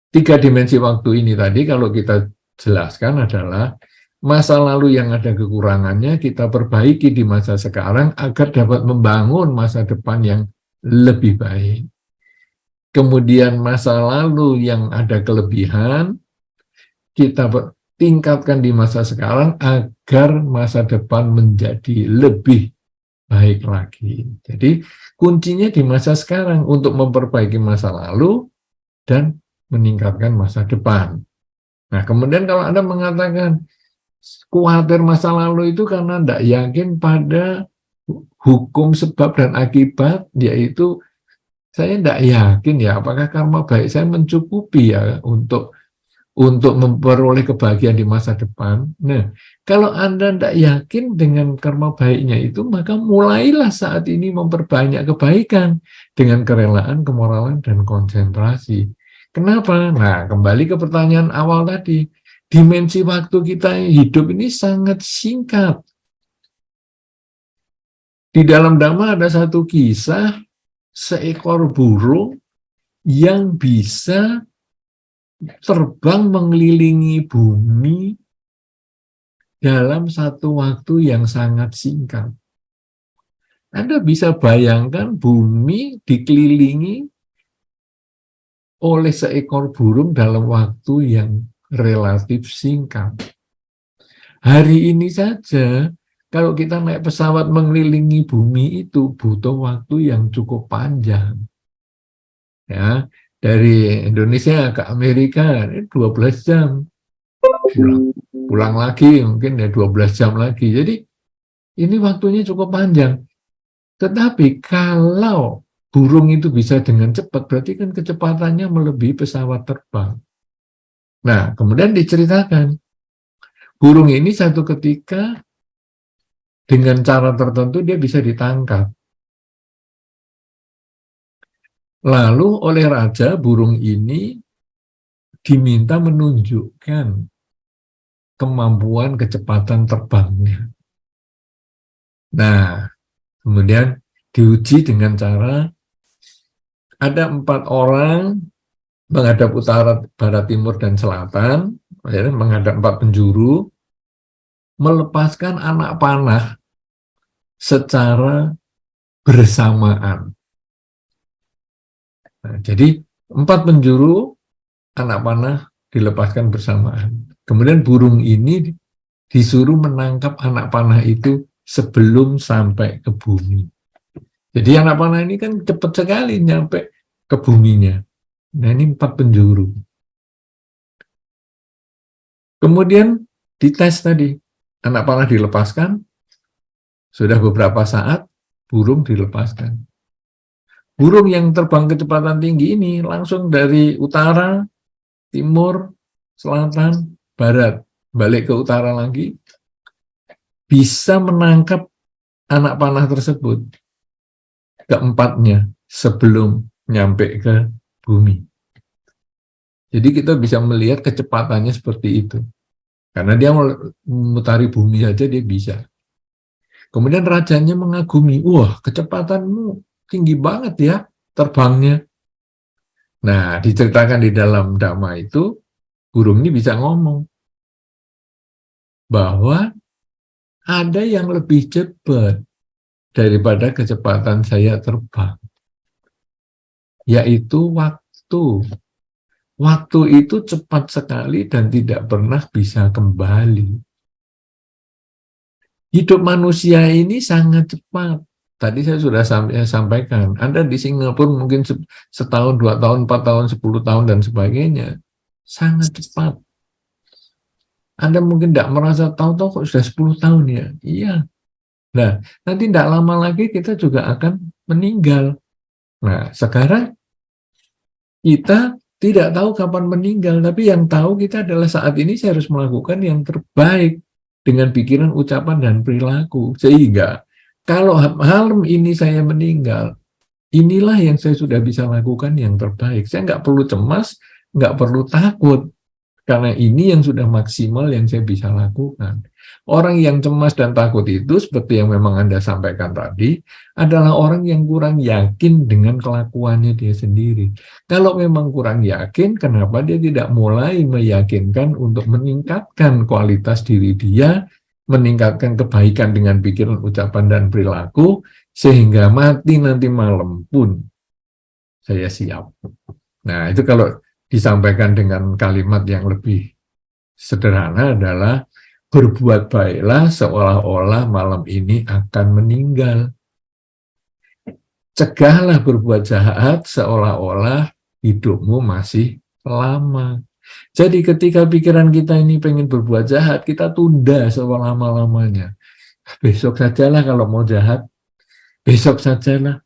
3 dimensi waktu ini tadi kalau kita jelaskan adalah masa lalu yang ada kekurangannya kita perbaiki di masa sekarang agar dapat membangun masa depan yang lebih baik. Kemudian masa lalu yang ada kelebihan kita tingkatkan di masa sekarang agar masa depan menjadi lebih baik lagi. Jadi kuncinya di masa sekarang untuk memperbaiki masa lalu dan meningkatkan masa depan. Nah, kemudian kalau Anda mengatakan khawatir masa lalu itu karena tidak yakin pada hukum sebab dan akibat, yaitu saya tidak yakin ya apakah karma baik saya mencukupi ya untuk memperoleh kebahagiaan di masa depan. Nah, kalau Anda tidak yakin dengan karma baiknya itu, maka mulailah saat ini memperbanyak kebaikan dengan kerelaan, kemoralan, dan konsentrasi. Kenapa? Nah, kembali ke pertanyaan awal tadi. Dimensi waktu kita hidup ini sangat singkat. Di dalam Dhamma ada satu kisah, seekor burung yang bisa terbang mengelilingi bumi dalam satu waktu yang sangat singkat. Anda bisa bayangkan bumi dikelilingi oleh seekor burung dalam waktu yang relatif singkat. Hari ini saja, kalau kita naik pesawat mengelilingi bumi itu butuh waktu yang cukup panjang. Ya, dari Indonesia ke Amerika 12 jam. Pulang lagi mungkin ya 12 jam lagi. Jadi ini waktunya cukup panjang. Tetapi kalau burung itu bisa dengan cepat, berarti kan kecepatannya melebihi pesawat terbang. Nah, kemudian diceritakan, burung ini satu ketika dengan cara tertentu dia bisa ditangkap. Lalu oleh raja, burung ini diminta menunjukkan kemampuan kecepatan terbangnya. Nah, kemudian diuji dengan cara ada 4 orang menghadap utara, barat, timur, dan selatan, menghadap 4 penjuru, melepaskan anak panah secara bersamaan. Nah, jadi 4 penjuru anak panah dilepaskan bersamaan. Kemudian burung ini disuruh menangkap anak panah itu sebelum sampai ke bumi. Jadi anak panah ini kan cepat sekali nyampe ke buminya. Nah, ini 4 penjuru. Kemudian dites tadi, anak panah dilepaskan, sudah beberapa saat burung dilepaskan. Burung yang terbang kecepatan tinggi ini langsung dari utara, timur, selatan, barat, balik ke utara lagi, bisa menangkap anak panah tersebut keempatnya sebelum nyampe ke bumi. Jadi kita bisa melihat kecepatannya seperti itu. Karena dia memutari bumi saja dia bisa. Kemudian rajanya mengagumi, wah kecepatanmu tinggi banget ya terbangnya. Nah, diceritakan di dalam Dhamma itu, burung ini bisa ngomong bahwa ada yang lebih cepat daripada kecepatan saya terbang, yaitu waktu. Waktu itu cepat sekali dan tidak pernah bisa kembali. Hidup manusia ini sangat cepat. Tadi saya sudah sampaikan, Anda di Singapura mungkin setahun, 2 tahun, 4 tahun, 10 tahun, dan sebagainya. Sangat cepat. Anda mungkin tidak merasa tahu-tahu kok sudah 10 tahun ya. Iya. Nah, nanti tidak lama lagi kita juga akan meninggal. Nah, sekarang kita tidak tahu kapan meninggal, tapi yang tahu kita adalah saat ini saya harus melakukan yang terbaik dengan pikiran, ucapan, dan perilaku. Sehingga kalau malam ini saya meninggal, inilah yang saya sudah bisa lakukan yang terbaik. Saya nggak perlu cemas, nggak perlu takut, karena ini yang sudah maksimal yang saya bisa lakukan. Orang yang cemas dan takut itu, seperti yang memang Anda sampaikan tadi, adalah orang yang kurang yakin dengan kelakuannya dia sendiri. Kalau memang kurang yakin, kenapa dia tidak mulai meyakinkan untuk meningkatkan kualitas diri dia, meningkatkan kebaikan dengan pikiran, ucapan, dan perilaku, sehingga mati nanti malam pun saya siap. Nah, itu kalau disampaikan dengan kalimat yang lebih sederhana adalah berbuat baiklah seolah-olah malam ini akan meninggal. Cegahlah berbuat jahat seolah-olah hidupmu masih lama. Jadi ketika pikiran kita ini pengen berbuat jahat, kita tunda selama-lamanya. Besok sajalah kalau mau jahat, besok sajalah.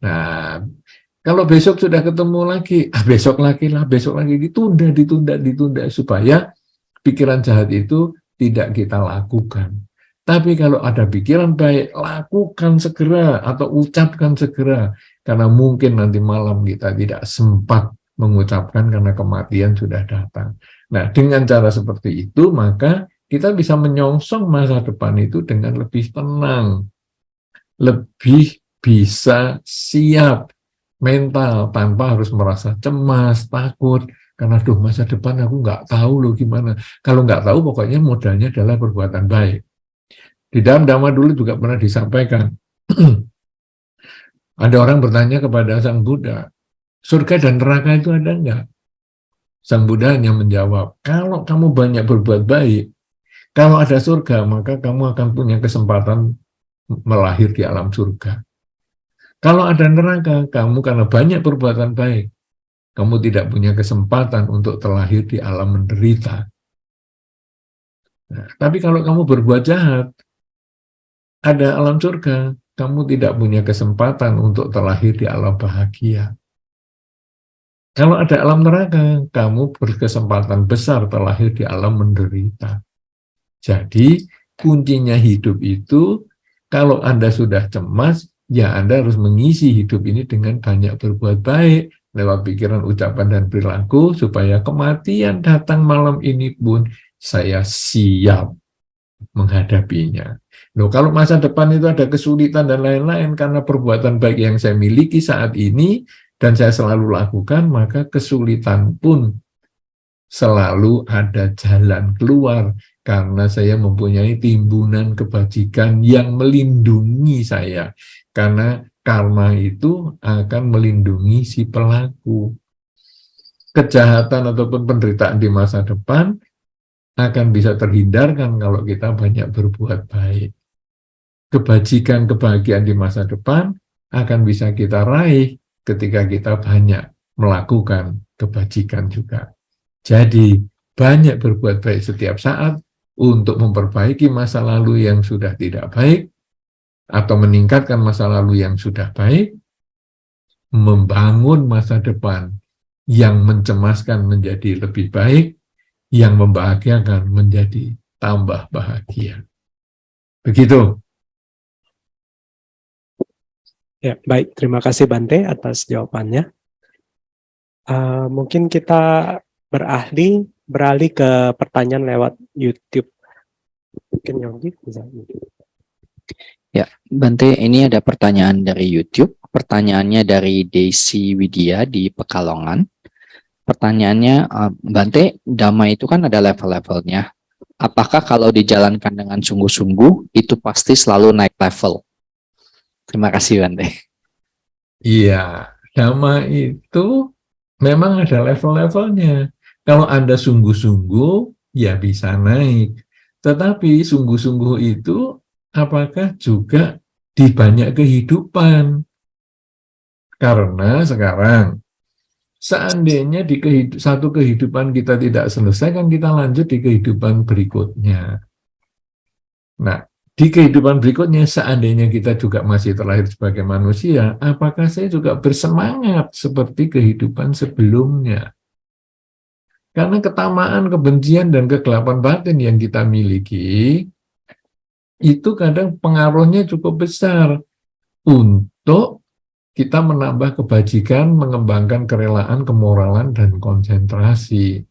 Nah, kalau besok sudah ketemu lagi, besok lagi lah, besok lagi, ditunda, supaya pikiran jahat itu tidak kita lakukan. Tapi kalau ada pikiran baik, lakukan segera atau ucapkan segera. Karena mungkin nanti malam kita tidak sempat mengucapkan karena kematian sudah datang. Nah, dengan cara seperti itu, maka kita bisa menyongsong masa depan itu dengan lebih tenang, lebih bisa siap mental tanpa harus merasa cemas, takut. Karena masa depan aku nggak tahu loh gimana. Kalau nggak tahu pokoknya modalnya adalah perbuatan baik. Di dalam Dhamma dulu juga pernah disampaikan. Ada orang bertanya kepada Sang Buddha, surga dan neraka itu ada nggak? Sang Buddha hanya menjawab, kalau kamu banyak berbuat baik, kalau ada surga maka kamu akan punya kesempatan melahir di alam surga. Kalau ada neraka, kamu karena banyak perbuatan baik, kamu tidak punya kesempatan untuk terlahir di alam menderita. Nah, tapi kalau kamu berbuat jahat, ada alam surga, kamu tidak punya kesempatan untuk terlahir di alam bahagia. Kalau ada alam neraka, kamu berkesempatan besar terlahir di alam menderita. Jadi, kuncinya hidup itu, kalau Anda sudah cemas, ya Anda harus mengisi hidup ini dengan banyak berbuat baik, lewat pikiran, ucapan, dan perilaku, supaya kematian datang malam ini pun saya siap menghadapinya. Loh, kalau masa depan itu ada kesulitan dan lain-lain karena perbuatan baik yang saya miliki saat ini dan saya selalu lakukan, maka kesulitan pun selalu ada jalan keluar karena saya mempunyai timbunan kebajikan yang melindungi saya. Karena karma itu akan melindungi si pelaku. Kejahatan ataupun penderitaan di masa depan akan bisa terhindarkan kalau kita banyak berbuat baik. kebajikan, kebahagiaan di masa depan akan bisa kita raih ketika kita banyak melakukan kebajikan juga. Jadi, banyak berbuat baik setiap saat untuk memperbaiki masa lalu yang sudah tidak baik, atau meningkatkan masa lalu yang sudah baik, membangun masa depan yang mencemaskan menjadi lebih baik, yang membahagiakan menjadi tambah bahagia. Begitu. Ya, baik. Terima kasih Bante atas jawabannya. Mungkin kita beralih ke pertanyaan lewat YouTube. Mungkin Yogi bisa. Ya, Bante, ini ada pertanyaan dari YouTube. Pertanyaannya dari Desi Widya di Pekalongan. Pertanyaannya, Bante, Dhamma itu kan ada level-levelnya. Apakah kalau dijalankan dengan sungguh-sungguh, itu pasti selalu naik level? Terima kasih, Bante. Iya, Dhamma itu memang ada level-levelnya. Kalau Anda sungguh-sungguh, ya bisa naik. Tetapi sungguh-sungguh itu apakah juga di banyak kehidupan? Karena sekarang, seandainya di satu kehidupan kita tidak selesai, kan kita lanjut di kehidupan berikutnya. Nah, di kehidupan berikutnya, seandainya kita juga masih terlahir sebagai manusia, apakah saya juga bersemangat seperti kehidupan sebelumnya? Karena ketamaan, kebencian, dan kegelapan batin yang kita miliki, itu kadang pengaruhnya cukup besar untuk kita menambah kebajikan, mengembangkan kerelaan, kemoralan, dan konsentrasi.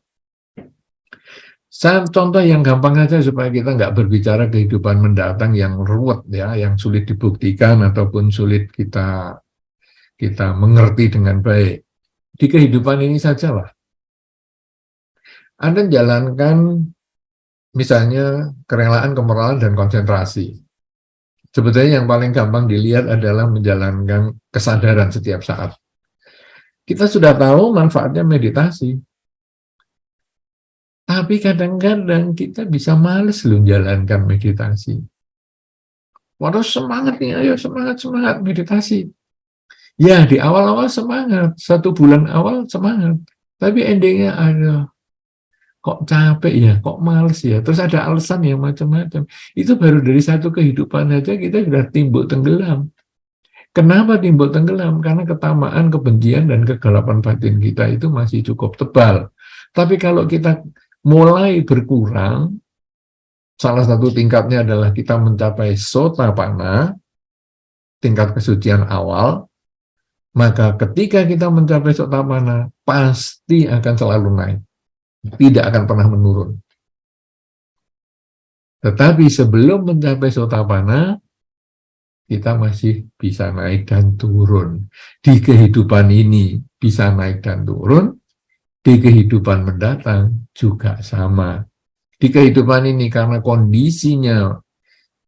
Contoh yang gampang aja supaya kita nggak berbicara kehidupan mendatang yang ruwet ya, yang sulit dibuktikan ataupun sulit kita mengerti dengan baik. Di kehidupan ini sajalah. Anda jalankan misalnya kerelaan, kemoralan, dan konsentrasi. Sebetulnya yang paling gampang dilihat adalah menjalankan kesadaran setiap saat. Kita sudah tahu manfaatnya meditasi. Tapi kadang-kadang kita bisa males loh menjalankan meditasi. Waduh semangat nih, ayo semangat meditasi. Ya di awal-awal semangat, 1 bulan awal semangat. Tapi endingnya ada kok capek ya, kok males ya. Terus ada alasan yang macam-macam. Itu baru dari satu kehidupan aja kita sudah timbul tenggelam. Kenapa timbul tenggelam? Karena ketamaan, kebencian, dan kegelapan batin kita itu masih cukup tebal. Tapi kalau kita mulai berkurang, salah satu tingkatnya adalah kita mencapai sotapanna, tingkat kesucian awal, maka ketika kita mencapai sotapanna, pasti akan selalu naik. Tidak akan pernah menurun. Tetapi sebelum mencapai sotapanna, kita masih bisa naik dan turun. Di kehidupan ini bisa naik dan turun, di kehidupan mendatang juga sama. Di kehidupan ini karena kondisinya,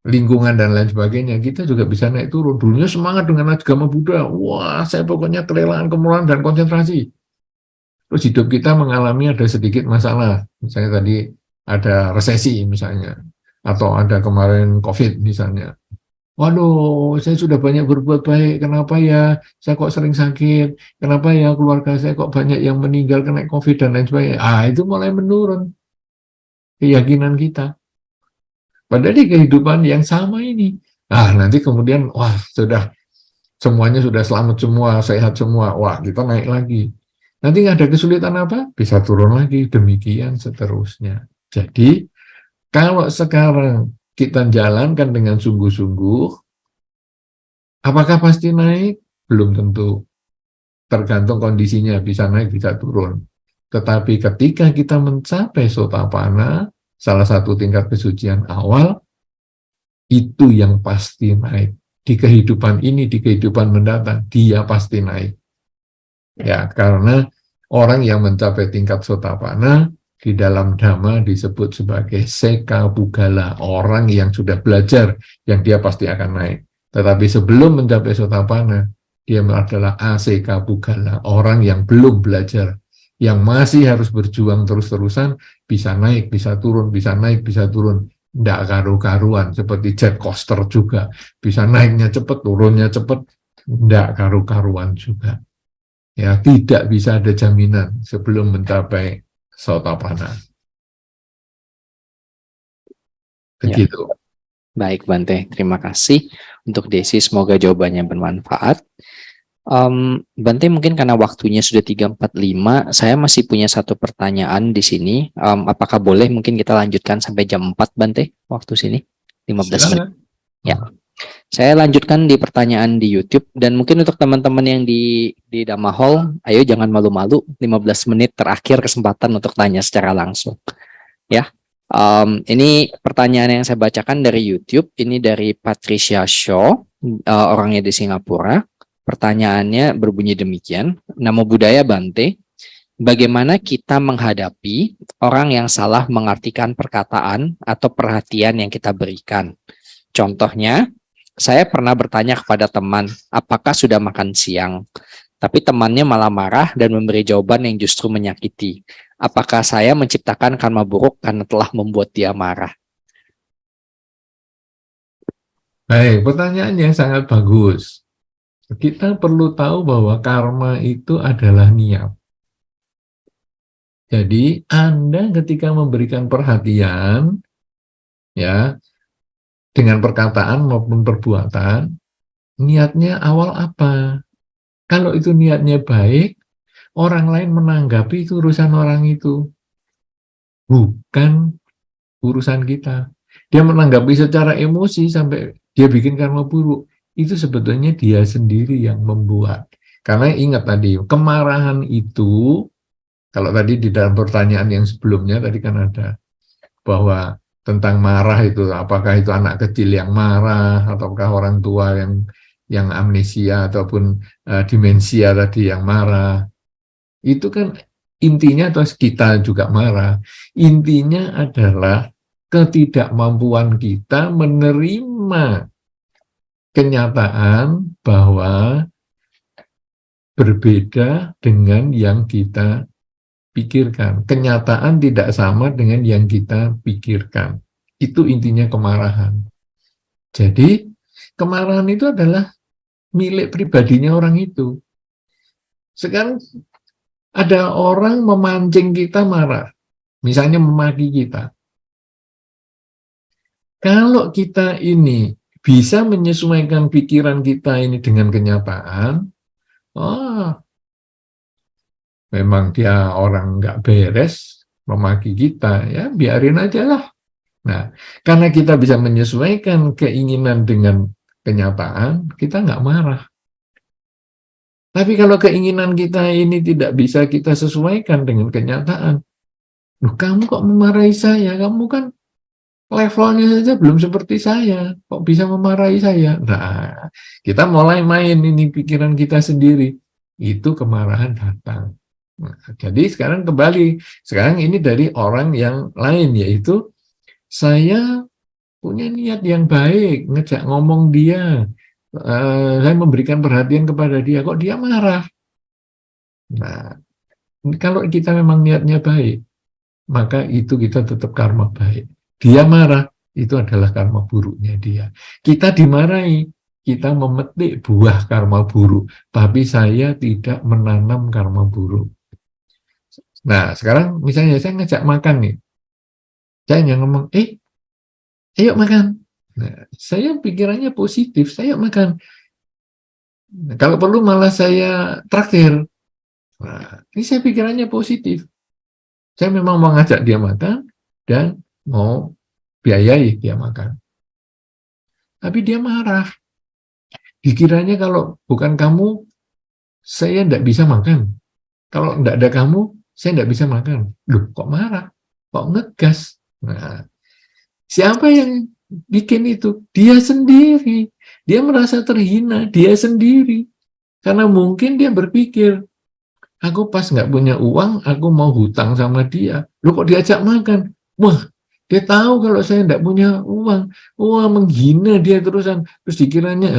lingkungan dan lain sebagainya, kita juga bisa naik turun. Dulunya semangat dengan agama Buddha, wah saya pokoknya kerelaan, kemurahan, dan konsentrasi. Terus hidup kita mengalami ada sedikit masalah, misalnya tadi ada resesi misalnya, atau ada kemarin COVID misalnya. Waduh, saya sudah banyak berbuat baik, kenapa ya saya kok sering sakit, kenapa ya keluarga saya kok banyak yang meninggal kena COVID dan lain sebagainya. Itu mulai menurun keyakinan kita. Padahal di kehidupan yang sama ini, nanti kemudian, wah sudah, semuanya sudah selamat semua, sehat semua, wah kita naik lagi. Nanti ada kesulitan apa? Bisa turun lagi, demikian seterusnya. Jadi, kalau sekarang kita jalankan dengan sungguh-sungguh, apakah pasti naik? Belum tentu. Tergantung kondisinya, bisa naik, bisa turun. Tetapi ketika kita mencapai sotapanna, salah satu tingkat kesucian awal, itu yang pasti naik. Di kehidupan ini, di kehidupan mendatang, dia pasti naik. Ya, karena orang yang mencapai tingkat sotapanna di dalam Dhamma disebut sebagai seka pugala, orang yang sudah belajar, yang dia pasti akan naik. Tetapi sebelum mencapai sotapanna, dia adalah aseka pugala, orang yang belum belajar, yang masih harus berjuang terus-terusan, bisa naik, bisa turun, bisa naik, bisa turun. Nggak karu-karuan, seperti jet coaster juga. Bisa naiknya cepat, turunnya cepat, nggak karu-karuan juga. Ya, tidak bisa ada jaminan sebelum mencapai Sotapanna. Ya. Begitu. Baik Bante, terima kasih untuk Desi, semoga jawabannya bermanfaat. Bante, mungkin karena waktunya sudah 3:45, saya masih punya satu pertanyaan di sini. Apakah boleh mungkin kita lanjutkan sampai jam 4 Bante, waktu sini? 15 menit. Silakan. Ya. Saya lanjutkan di pertanyaan di YouTube, dan mungkin untuk teman-teman yang di Dhamma Hall, ayo jangan malu-malu, 15 menit terakhir kesempatan untuk tanya secara langsung. Ya. Ini pertanyaan yang saya bacakan dari YouTube, ini dari Patricia Shaw, orangnya di Singapura. Pertanyaannya berbunyi demikian, Namo Buddhaya Bante, bagaimana kita menghadapi orang yang salah mengartikan perkataan atau perhatian yang kita berikan? Contohnya, saya pernah bertanya kepada teman, apakah sudah makan siang? Tapi temannya malah marah dan memberi jawaban yang justru menyakiti. Apakah saya menciptakan karma buruk karena telah membuat dia marah? Baik, pertanyaan yang sangat bagus. Kita perlu tahu bahwa karma itu adalah niat. Jadi, Anda ketika memberikan perhatian, ya, dengan perkataan maupun perbuatan, niatnya awal apa? Kalau itu niatnya baik, orang lain menanggapi itu urusan orang itu, bukan urusan kita. Dia menanggapi secara emosi sampai dia bikin karma buruk, itu sebetulnya dia sendiri yang membuat. Karena ingat tadi, kemarahan itu, kalau tadi di dalam pertanyaan yang sebelumnya tadi kan ada bahwa tentang marah itu, apakah itu anak kecil yang marah ataukah orang tua yang amnesia ataupun demensia tadi yang marah. Itu kan intinya, atau kita juga marah. Intinya adalah ketidakmampuan kita menerima kenyataan bahwa berbeda dengan yang kita pikirkan. Kenyataan tidak sama dengan yang kita pikirkan. Itu intinya kemarahan. Jadi, kemarahan itu adalah milik pribadinya orang itu. Sekarang ada orang memancing kita marah, misalnya memaki kita. Kalau kita ini bisa menyesuaikan pikiran kita ini dengan kenyataan, memang dia orang nggak beres, memaki kita, ya biarin aja lah. Nah, karena kita bisa menyesuaikan keinginan dengan kenyataan, kita nggak marah. Tapi kalau keinginan kita ini tidak bisa kita sesuaikan dengan kenyataan, loh, kamu kok memarahi saya? Kamu kan levelnya saja belum seperti saya, kok bisa memarahi saya? Nah, kita mulai main ini pikiran kita sendiri, itu kemarahan datang. Nah, jadi sekarang kembali, sekarang ini dari orang yang lain, yaitu saya punya niat yang baik, ngejak ngomong dia, saya memberikan perhatian kepada dia, kok dia marah? Nah, kalau kita memang niatnya baik, maka itu kita tetap karma baik. Dia marah, itu adalah karma buruknya dia. Kita dimarahi, kita memetik buah karma buruk, tapi saya tidak menanam karma buruk. Nah, sekarang misalnya saya ngajak makan nih, saya hanya ngomong, ayo makan. Nah, saya pikirannya positif, saya makan. Nah, kalau perlu malah saya traktir. Nah, ini saya pikirannya positif. Saya memang mau ngajak dia makan dan mau biayai dia makan. Tapi dia marah. Dikiranya kalau bukan kamu, saya tidak bisa makan. Kalau tidak ada kamu, saya tidak bisa makan. Loh, kok marah? Kok ngegas? Nah, siapa yang bikin itu? Dia sendiri. Dia merasa terhina, dia sendiri. Karena mungkin dia berpikir, aku pas nggak punya uang, aku mau hutang sama dia. Loh, kok diajak makan? Wah, Dia tahu kalau saya tidak punya uang, wah menghina dia terusan, terus dikiranya,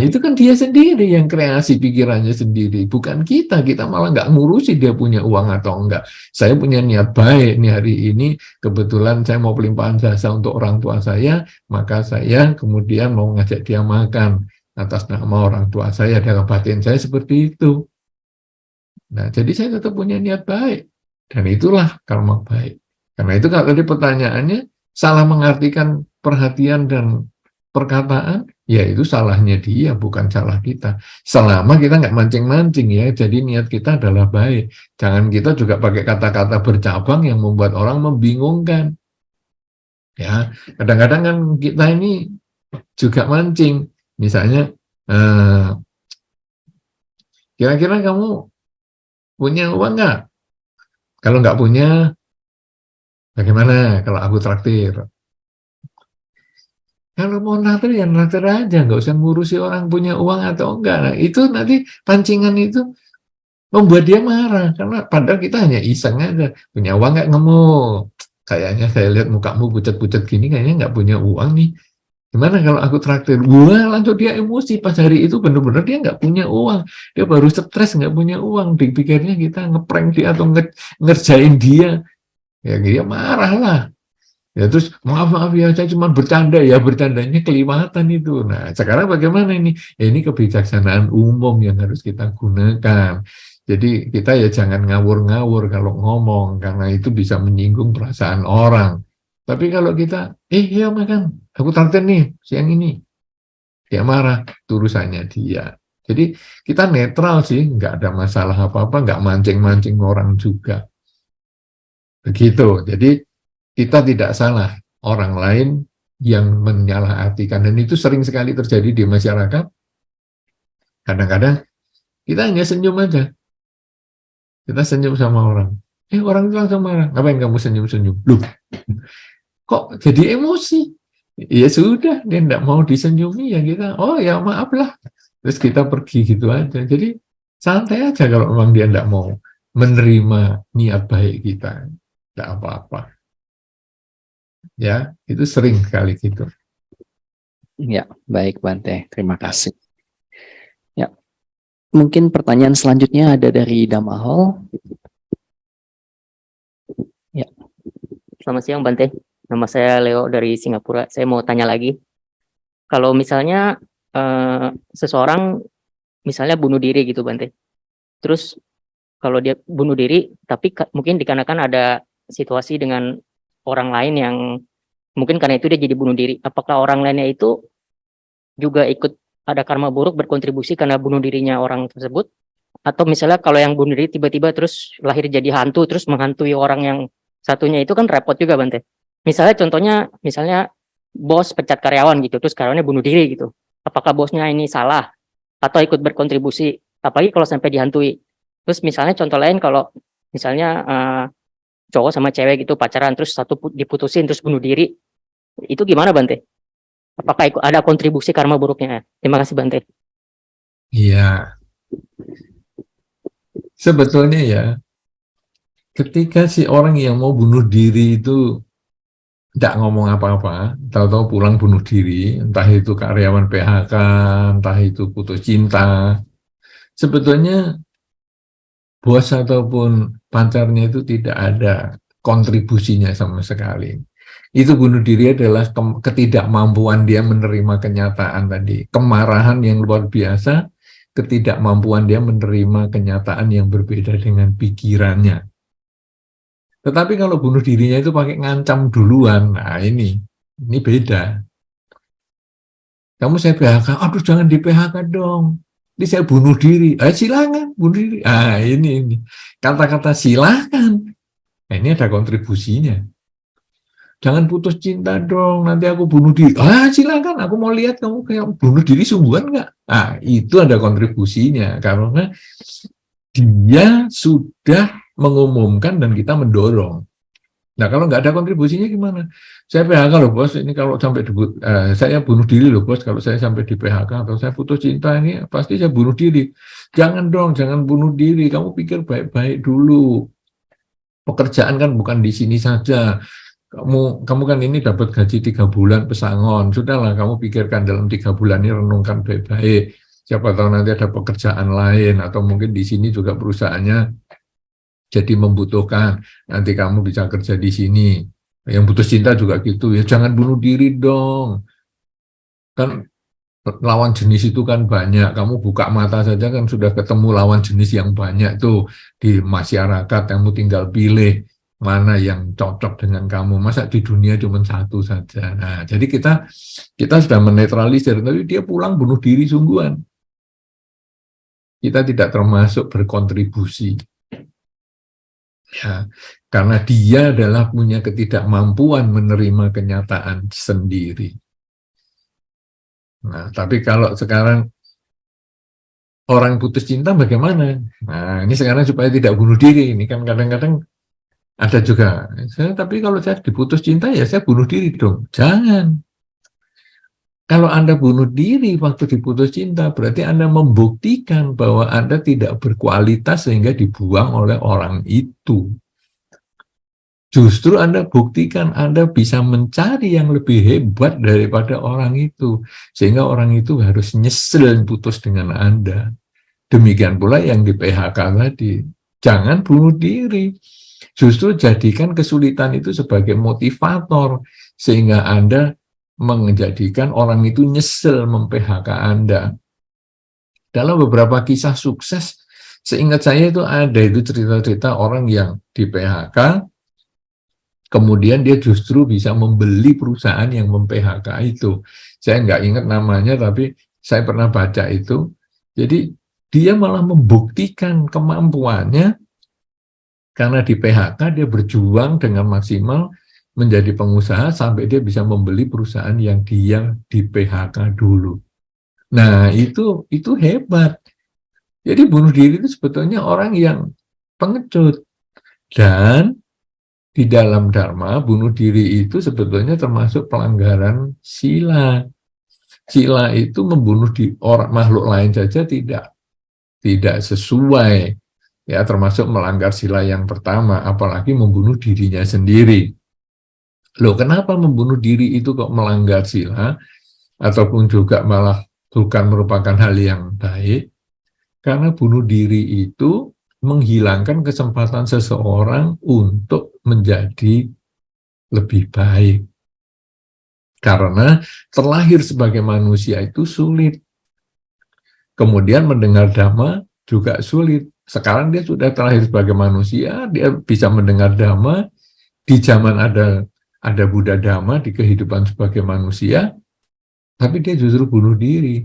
itu kan dia sendiri yang kreasi pikirannya sendiri, bukan kita. Kita malah nggak ngurusi dia punya uang atau enggak. Saya punya niat baik nih hari ini, kebetulan saya mau pelimpahan jasa untuk orang tua saya, maka saya kemudian mau ngajak dia makan atas nama orang tua saya, dalam batin saya seperti itu. Nah, jadi saya tetap punya niat baik, dan itulah karma baik. Karena itu kalau tadi pertanyaannya, salah mengartikan perhatian dan perkataan, ya itu salahnya dia, bukan salah kita. Selama kita nggak mancing-mancing ya, jadi niat kita adalah baik. Jangan kita juga pakai kata-kata bercabang yang membuat orang membingungkan. Ya, kadang-kadang kan kita ini juga mancing. Misalnya, kira-kira kamu punya uang nggak? Kalau nggak punya, bagaimana kalau aku traktir? Kalau mau naktir ya naktir aja, nggak usah ngurusi orang punya uang atau enggak. Nah, itu nanti pancingan itu membuat dia marah, karena padahal kita hanya iseng aja. Punya uang nggak, ngomong. Kayaknya saya lihat mukamu pucat-pucat gini, kayaknya nggak punya uang nih. Gimana kalau aku traktir? Wah, langsung dia emosi. Pas hari itu benar-benar dia nggak punya uang. Dia baru stres nggak punya uang. Dipikirnya kita ngeprank dia atau ngerjain dia. Ya dia marah lah. Ya terus maaf ya, saya cuma bercanda ya, bercandanya kelewatan itu. Nah sekarang bagaimana ini? Ya, ini kebijaksanaan umum yang harus kita gunakan. Jadi kita ya jangan ngawur-ngawur kalau ngomong, karena itu bisa menyinggung perasaan orang. Tapi kalau kita, ya makan, aku traktir nih siang ini, dia marah, itu urusannya dia. Jadi kita netral sih, nggak ada masalah apa-apa, nggak mancing-mancing orang juga. Begitu. Jadi kita tidak salah, orang lain yang menyalahartikan, dan itu sering sekali terjadi di masyarakat. Kadang-kadang kita hanya senyum aja, kita senyum sama orang, orang itu langsung marah. Ngapain kamu senyum-senyum? Loh, kok jadi emosi? Ya sudah, dia tidak mau disenyumi, ya kita, oh ya maaf lah, terus kita pergi gitu aja. Jadi santai aja kalau memang dia tidak mau menerima niat baik kita, tidak apa-apa. Ya, itu sering sekali gitu. Ya, baik Bante, terima kasih. Ya, mungkin pertanyaan selanjutnya ada dari Damahol. Ya. Selamat siang Bante. Nama saya Leo dari Singapura. Saya mau tanya lagi. Kalau misalnya seseorang misalnya bunuh diri gitu Bante. Terus kalau dia bunuh diri, tapi mungkin dikarenakan ada situasi dengan orang lain yang mungkin karena itu dia jadi bunuh diri. Apakah orang lainnya itu juga ikut ada karma buruk berkontribusi karena bunuh dirinya orang tersebut? Atau misalnya kalau yang bunuh diri tiba-tiba terus lahir jadi hantu, terus menghantui orang yang satunya, itu kan repot juga Bante. Misalnya contohnya, misalnya bos pecat karyawan gitu, terus karyawannya bunuh diri gitu. Apakah bosnya ini salah atau ikut berkontribusi? Apalagi kalau sampai dihantui. Terus misalnya contoh lain, kalau misalnya cowok sama cewek gitu pacaran, terus satu diputusin terus bunuh diri, itu gimana Bante? Apakah ada kontribusi karma buruknya? Terima kasih Bante. Iya, sebetulnya ya, ketika si orang yang mau bunuh diri itu tidak ngomong apa-apa, tahu-tahu pulang bunuh diri, entah itu karyawan PHK, entah itu putus cinta, sebetulnya bos ataupun pacarnya itu tidak ada kontribusinya sama sekali. Itu bunuh diri adalah ketidakmampuan dia menerima kenyataan tadi, kemarahan yang luar biasa, ketidakmampuan dia menerima kenyataan yang berbeda dengan pikirannya. Tetapi kalau bunuh dirinya itu pakai ngancam duluan, nah ini beda. Kamu saya PHK, aduh jangan di PHK dong, ini saya bunuh diri, silakan bunuh diri. Ini kata-kata silakan, ini ada kontribusinya. Jangan putus cinta dong, nanti aku bunuh diri. Silakan, aku mau lihat kamu kayak bunuh diri sungguhan nggak? Itu ada kontribusinya, karena dia sudah mengumumkan dan kita mendorong. Nah, kalau nggak ada kontribusinya gimana? Saya PHK loh bos, ini kalau sampai saya bunuh diri loh bos, kalau saya sampai di PHK atau saya putus cinta ini pasti saya bunuh diri. Jangan dong, jangan bunuh diri. Kamu pikir baik-baik dulu. Pekerjaan kan bukan di sini saja. kamu kan ini dapat gaji 3 bulan pesangon, sudahlah kamu pikirkan dalam 3 bulan ini, renungkan baik-baik. Siapa tahu nanti ada pekerjaan lain, atau mungkin di sini juga perusahaannya jadi membutuhkan, nanti kamu bisa kerja di sini. Yang putus cinta juga gitu, ya jangan bunuh diri dong. Kan lawan jenis itu kan banyak, kamu buka mata saja kan sudah ketemu lawan jenis yang banyak tuh di masyarakat, kamu tinggal pilih mana yang cocok dengan kamu. Masa di dunia cuma satu saja. Nah, jadi kita sudah menetralisir, tapi dia pulang bunuh diri sungguhan. Kita tidak termasuk berkontribusi. Ya, karena dia adalah punya ketidakmampuan menerima kenyataan sendiri. Nah, tapi kalau sekarang orang putus cinta bagaimana? Nah, ini sekarang supaya tidak bunuh diri. Ini kan kadang-kadang ada juga, tapi kalau saya diputus cinta ya saya bunuh diri dong. Jangan. Kalau Anda bunuh diri waktu diputus cinta, berarti Anda membuktikan bahwa Anda tidak berkualitas sehingga dibuang oleh orang itu. Justru Anda buktikan Anda bisa mencari yang lebih hebat daripada orang itu. Sehingga orang itu harus nyesel putus dengan Anda. Demikian pula yang di PHK tadi. Jangan bunuh diri. Justru jadikan kesulitan itu sebagai motivator. Sehingga Anda menjadikan orang itu nyesel mem-PHK Anda. Dalam beberapa kisah sukses, seingat saya itu ada itu cerita-cerita orang yang di PHK, kemudian dia justru bisa membeli perusahaan yang mem-PHK itu. Saya nggak ingat namanya, tapi saya pernah baca itu. Jadi dia malah membuktikan kemampuannya, karena di PHK dia berjuang dengan maksimal menjadi pengusaha sampai dia bisa membeli perusahaan yang dia di PHK dulu. Nah, itu hebat. Jadi bunuh diri itu sebetulnya orang yang pengecut. Dan di dalam Dharma, bunuh diri itu sebetulnya termasuk pelanggaran sila. Sila itu membunuh orang makhluk lain saja tidak sesuai. Ya, termasuk melanggar sila yang pertama, apalagi membunuh dirinya sendiri. Loh, kenapa membunuh diri itu kok melanggar sila, ataupun juga malah bukan merupakan hal yang baik? Karena bunuh diri itu menghilangkan kesempatan seseorang untuk menjadi lebih baik. Karena terlahir sebagai manusia itu sulit. Kemudian mendengar Dhamma juga sulit. Sekarang dia sudah terlahir sebagai manusia, dia bisa mendengar Dhamma, di zaman ada Buddha Dhamma di kehidupan sebagai manusia, tapi dia justru bunuh diri.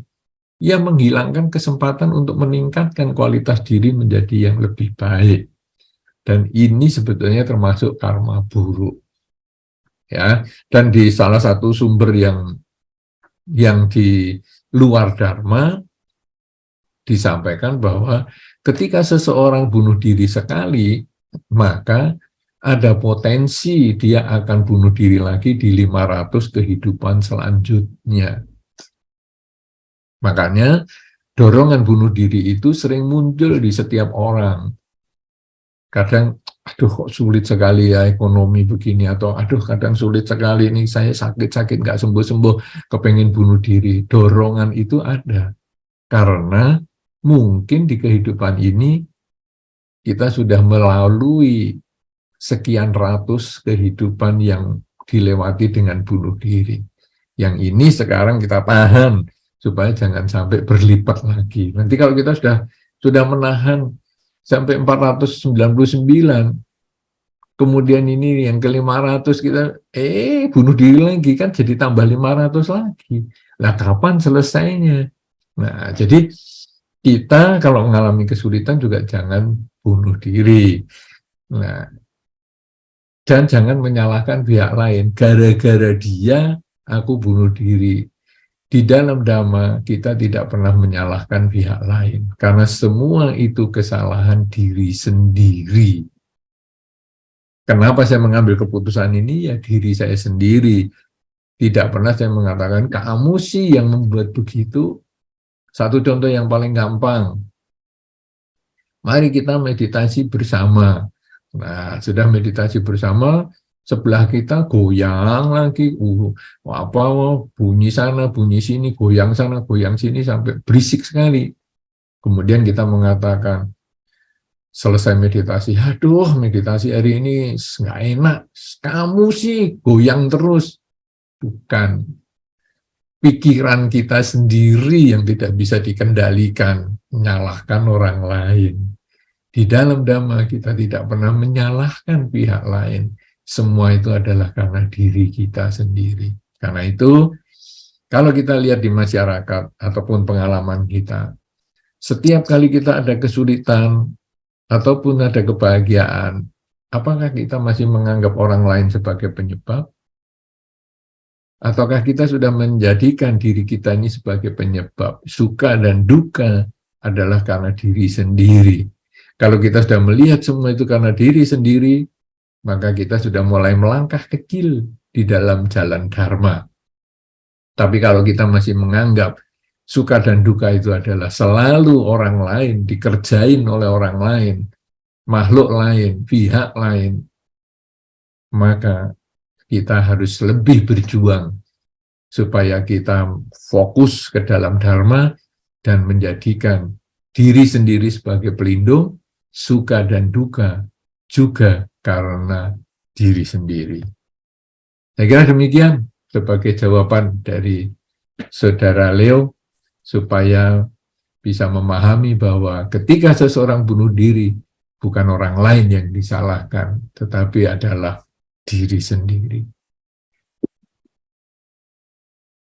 Ia menghilangkan kesempatan untuk meningkatkan kualitas diri menjadi yang lebih baik. Dan ini sebetulnya termasuk karma buruk. Ya, dan di salah satu sumber yang di luar Dharma disampaikan bahwa ketika seseorang bunuh diri sekali, maka ada potensi dia akan bunuh diri lagi di 500 kehidupan selanjutnya. Makanya dorongan bunuh diri itu sering muncul di setiap orang. Kadang, aduh kok sulit sekali ya ekonomi begini, atau aduh kadang sulit sekali ini saya sakit-sakit nggak sembuh-sembuh, kepengen bunuh diri. Dorongan itu ada. Karena mungkin di kehidupan ini kita sudah melalui sekian ratus kehidupan yang dilewati dengan bunuh diri. Yang ini sekarang kita tahan supaya jangan sampai berlipat lagi. Nanti kalau kita sudah menahan sampai 499, kemudian ini yang ke-500 kita bunuh diri lagi, kan jadi tambah 500 lagi. Lah kapan selesainya? Nah, jadi kita kalau mengalami kesulitan juga jangan bunuh diri. Nah, dan jangan menyalahkan pihak lain. Gara-gara dia, aku bunuh diri. Di dalam Dhamma, kita tidak pernah menyalahkan pihak lain. Karena semua itu kesalahan diri sendiri. Kenapa saya mengambil keputusan ini? Ya diri saya sendiri. Tidak pernah saya mengatakan, kamu sih yang membuat begitu. Satu contoh yang paling gampang. Mari kita meditasi bersama. Nah, sudah meditasi bersama, sebelah kita goyang lagi, apa bunyi sana, bunyi sini, goyang sana, goyang sini sampai berisik sekali. Kemudian kita mengatakan, selesai meditasi, aduh meditasi hari ini nggak enak, kamu sih goyang terus. Bukan, pikiran kita sendiri yang tidak bisa dikendalikan, menyalahkan orang lain. Di dalam Dhamma kita tidak pernah menyalahkan pihak lain. Semua itu adalah karena diri kita sendiri. Karena itu, kalau kita lihat di masyarakat ataupun pengalaman kita, setiap kali kita ada kesulitan ataupun ada kebahagiaan, apakah kita masih menganggap orang lain sebagai penyebab? Ataukah kita sudah menjadikan diri kita ini sebagai penyebab? Suka dan duka adalah karena diri sendiri. Kalau kita sudah melihat semua itu karena diri sendiri, maka kita sudah mulai melangkah kecil di dalam jalan dharma. Tapi kalau kita masih menganggap suka dan duka itu adalah selalu orang lain, dikerjain oleh orang lain, makhluk lain, pihak lain, maka kita harus lebih berjuang supaya kita fokus ke dalam dharma dan menjadikan diri sendiri sebagai pelindung, suka dan duka juga karena diri sendiri. Saya kira demikian sebagai jawaban dari Saudara Leo, supaya bisa memahami bahwa ketika seseorang bunuh diri, bukan orang lain yang disalahkan, tetapi adalah diri sendiri.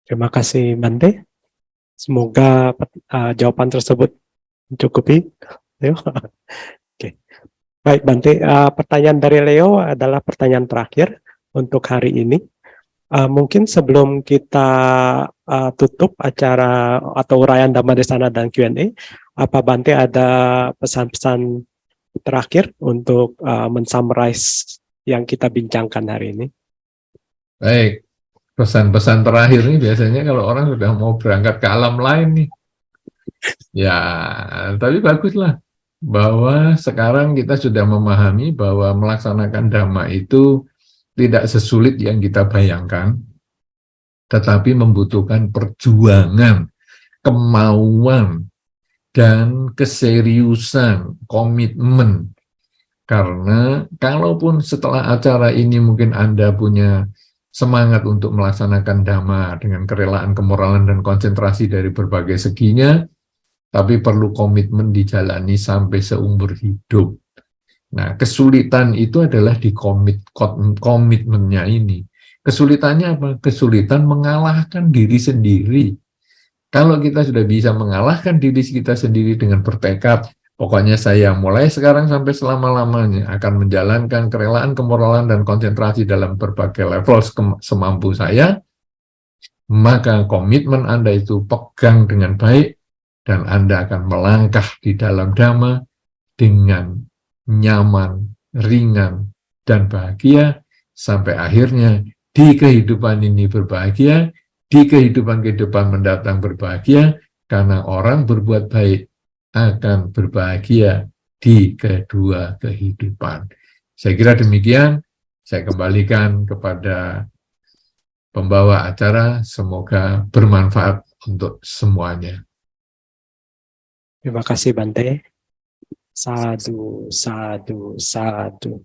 Terima kasih Bante. Semoga jawaban tersebut mencukupi. Leo. Oke. Baik Bante, pertanyaan dari Leo adalah pertanyaan terakhir untuk hari ini. Mungkin sebelum kita tutup acara atau uraian Dhammadesana dan Q&A, apa Bante ada pesan-pesan terakhir untuk men-summarize yang kita bincangkan hari ini? Baik, pesan-pesan terakhir ini biasanya kalau orang sudah mau berangkat ke alam lain nih. Ya, tapi baguslah bahwa sekarang kita sudah memahami bahwa melaksanakan Dhamma itu tidak sesulit yang kita bayangkan, tetapi membutuhkan perjuangan, kemauan, dan keseriusan, komitmen. Karena kalaupun setelah acara ini mungkin Anda punya semangat untuk melaksanakan Dhamma dengan kerelaan, kemoralan, dan konsentrasi dari berbagai seginya, tapi perlu komitmen dijalani sampai seumur hidup. Nah, kesulitan itu adalah di komitmennya ini. Kesulitannya apa? Kesulitan mengalahkan diri sendiri. Kalau kita sudah bisa mengalahkan diri kita sendiri dengan bertekad, pokoknya saya mulai sekarang sampai selama-lamanya akan menjalankan kerelaan, kemoralan, dan konsentrasi dalam berbagai level semampu saya, maka komitmen Anda itu pegang dengan baik, dan Anda akan melangkah di dalam Dhamma dengan nyaman, ringan, dan bahagia, sampai akhirnya di kehidupan ini berbahagia, di kehidupan-kehidupan mendatang berbahagia, karena orang berbuat baik akan berbahagia di kedua kehidupan. Saya kira demikian, saya kembalikan kepada pembawa acara, semoga bermanfaat untuk semuanya. Terima kasih Bante. Sadhu, sadhu, sadhu.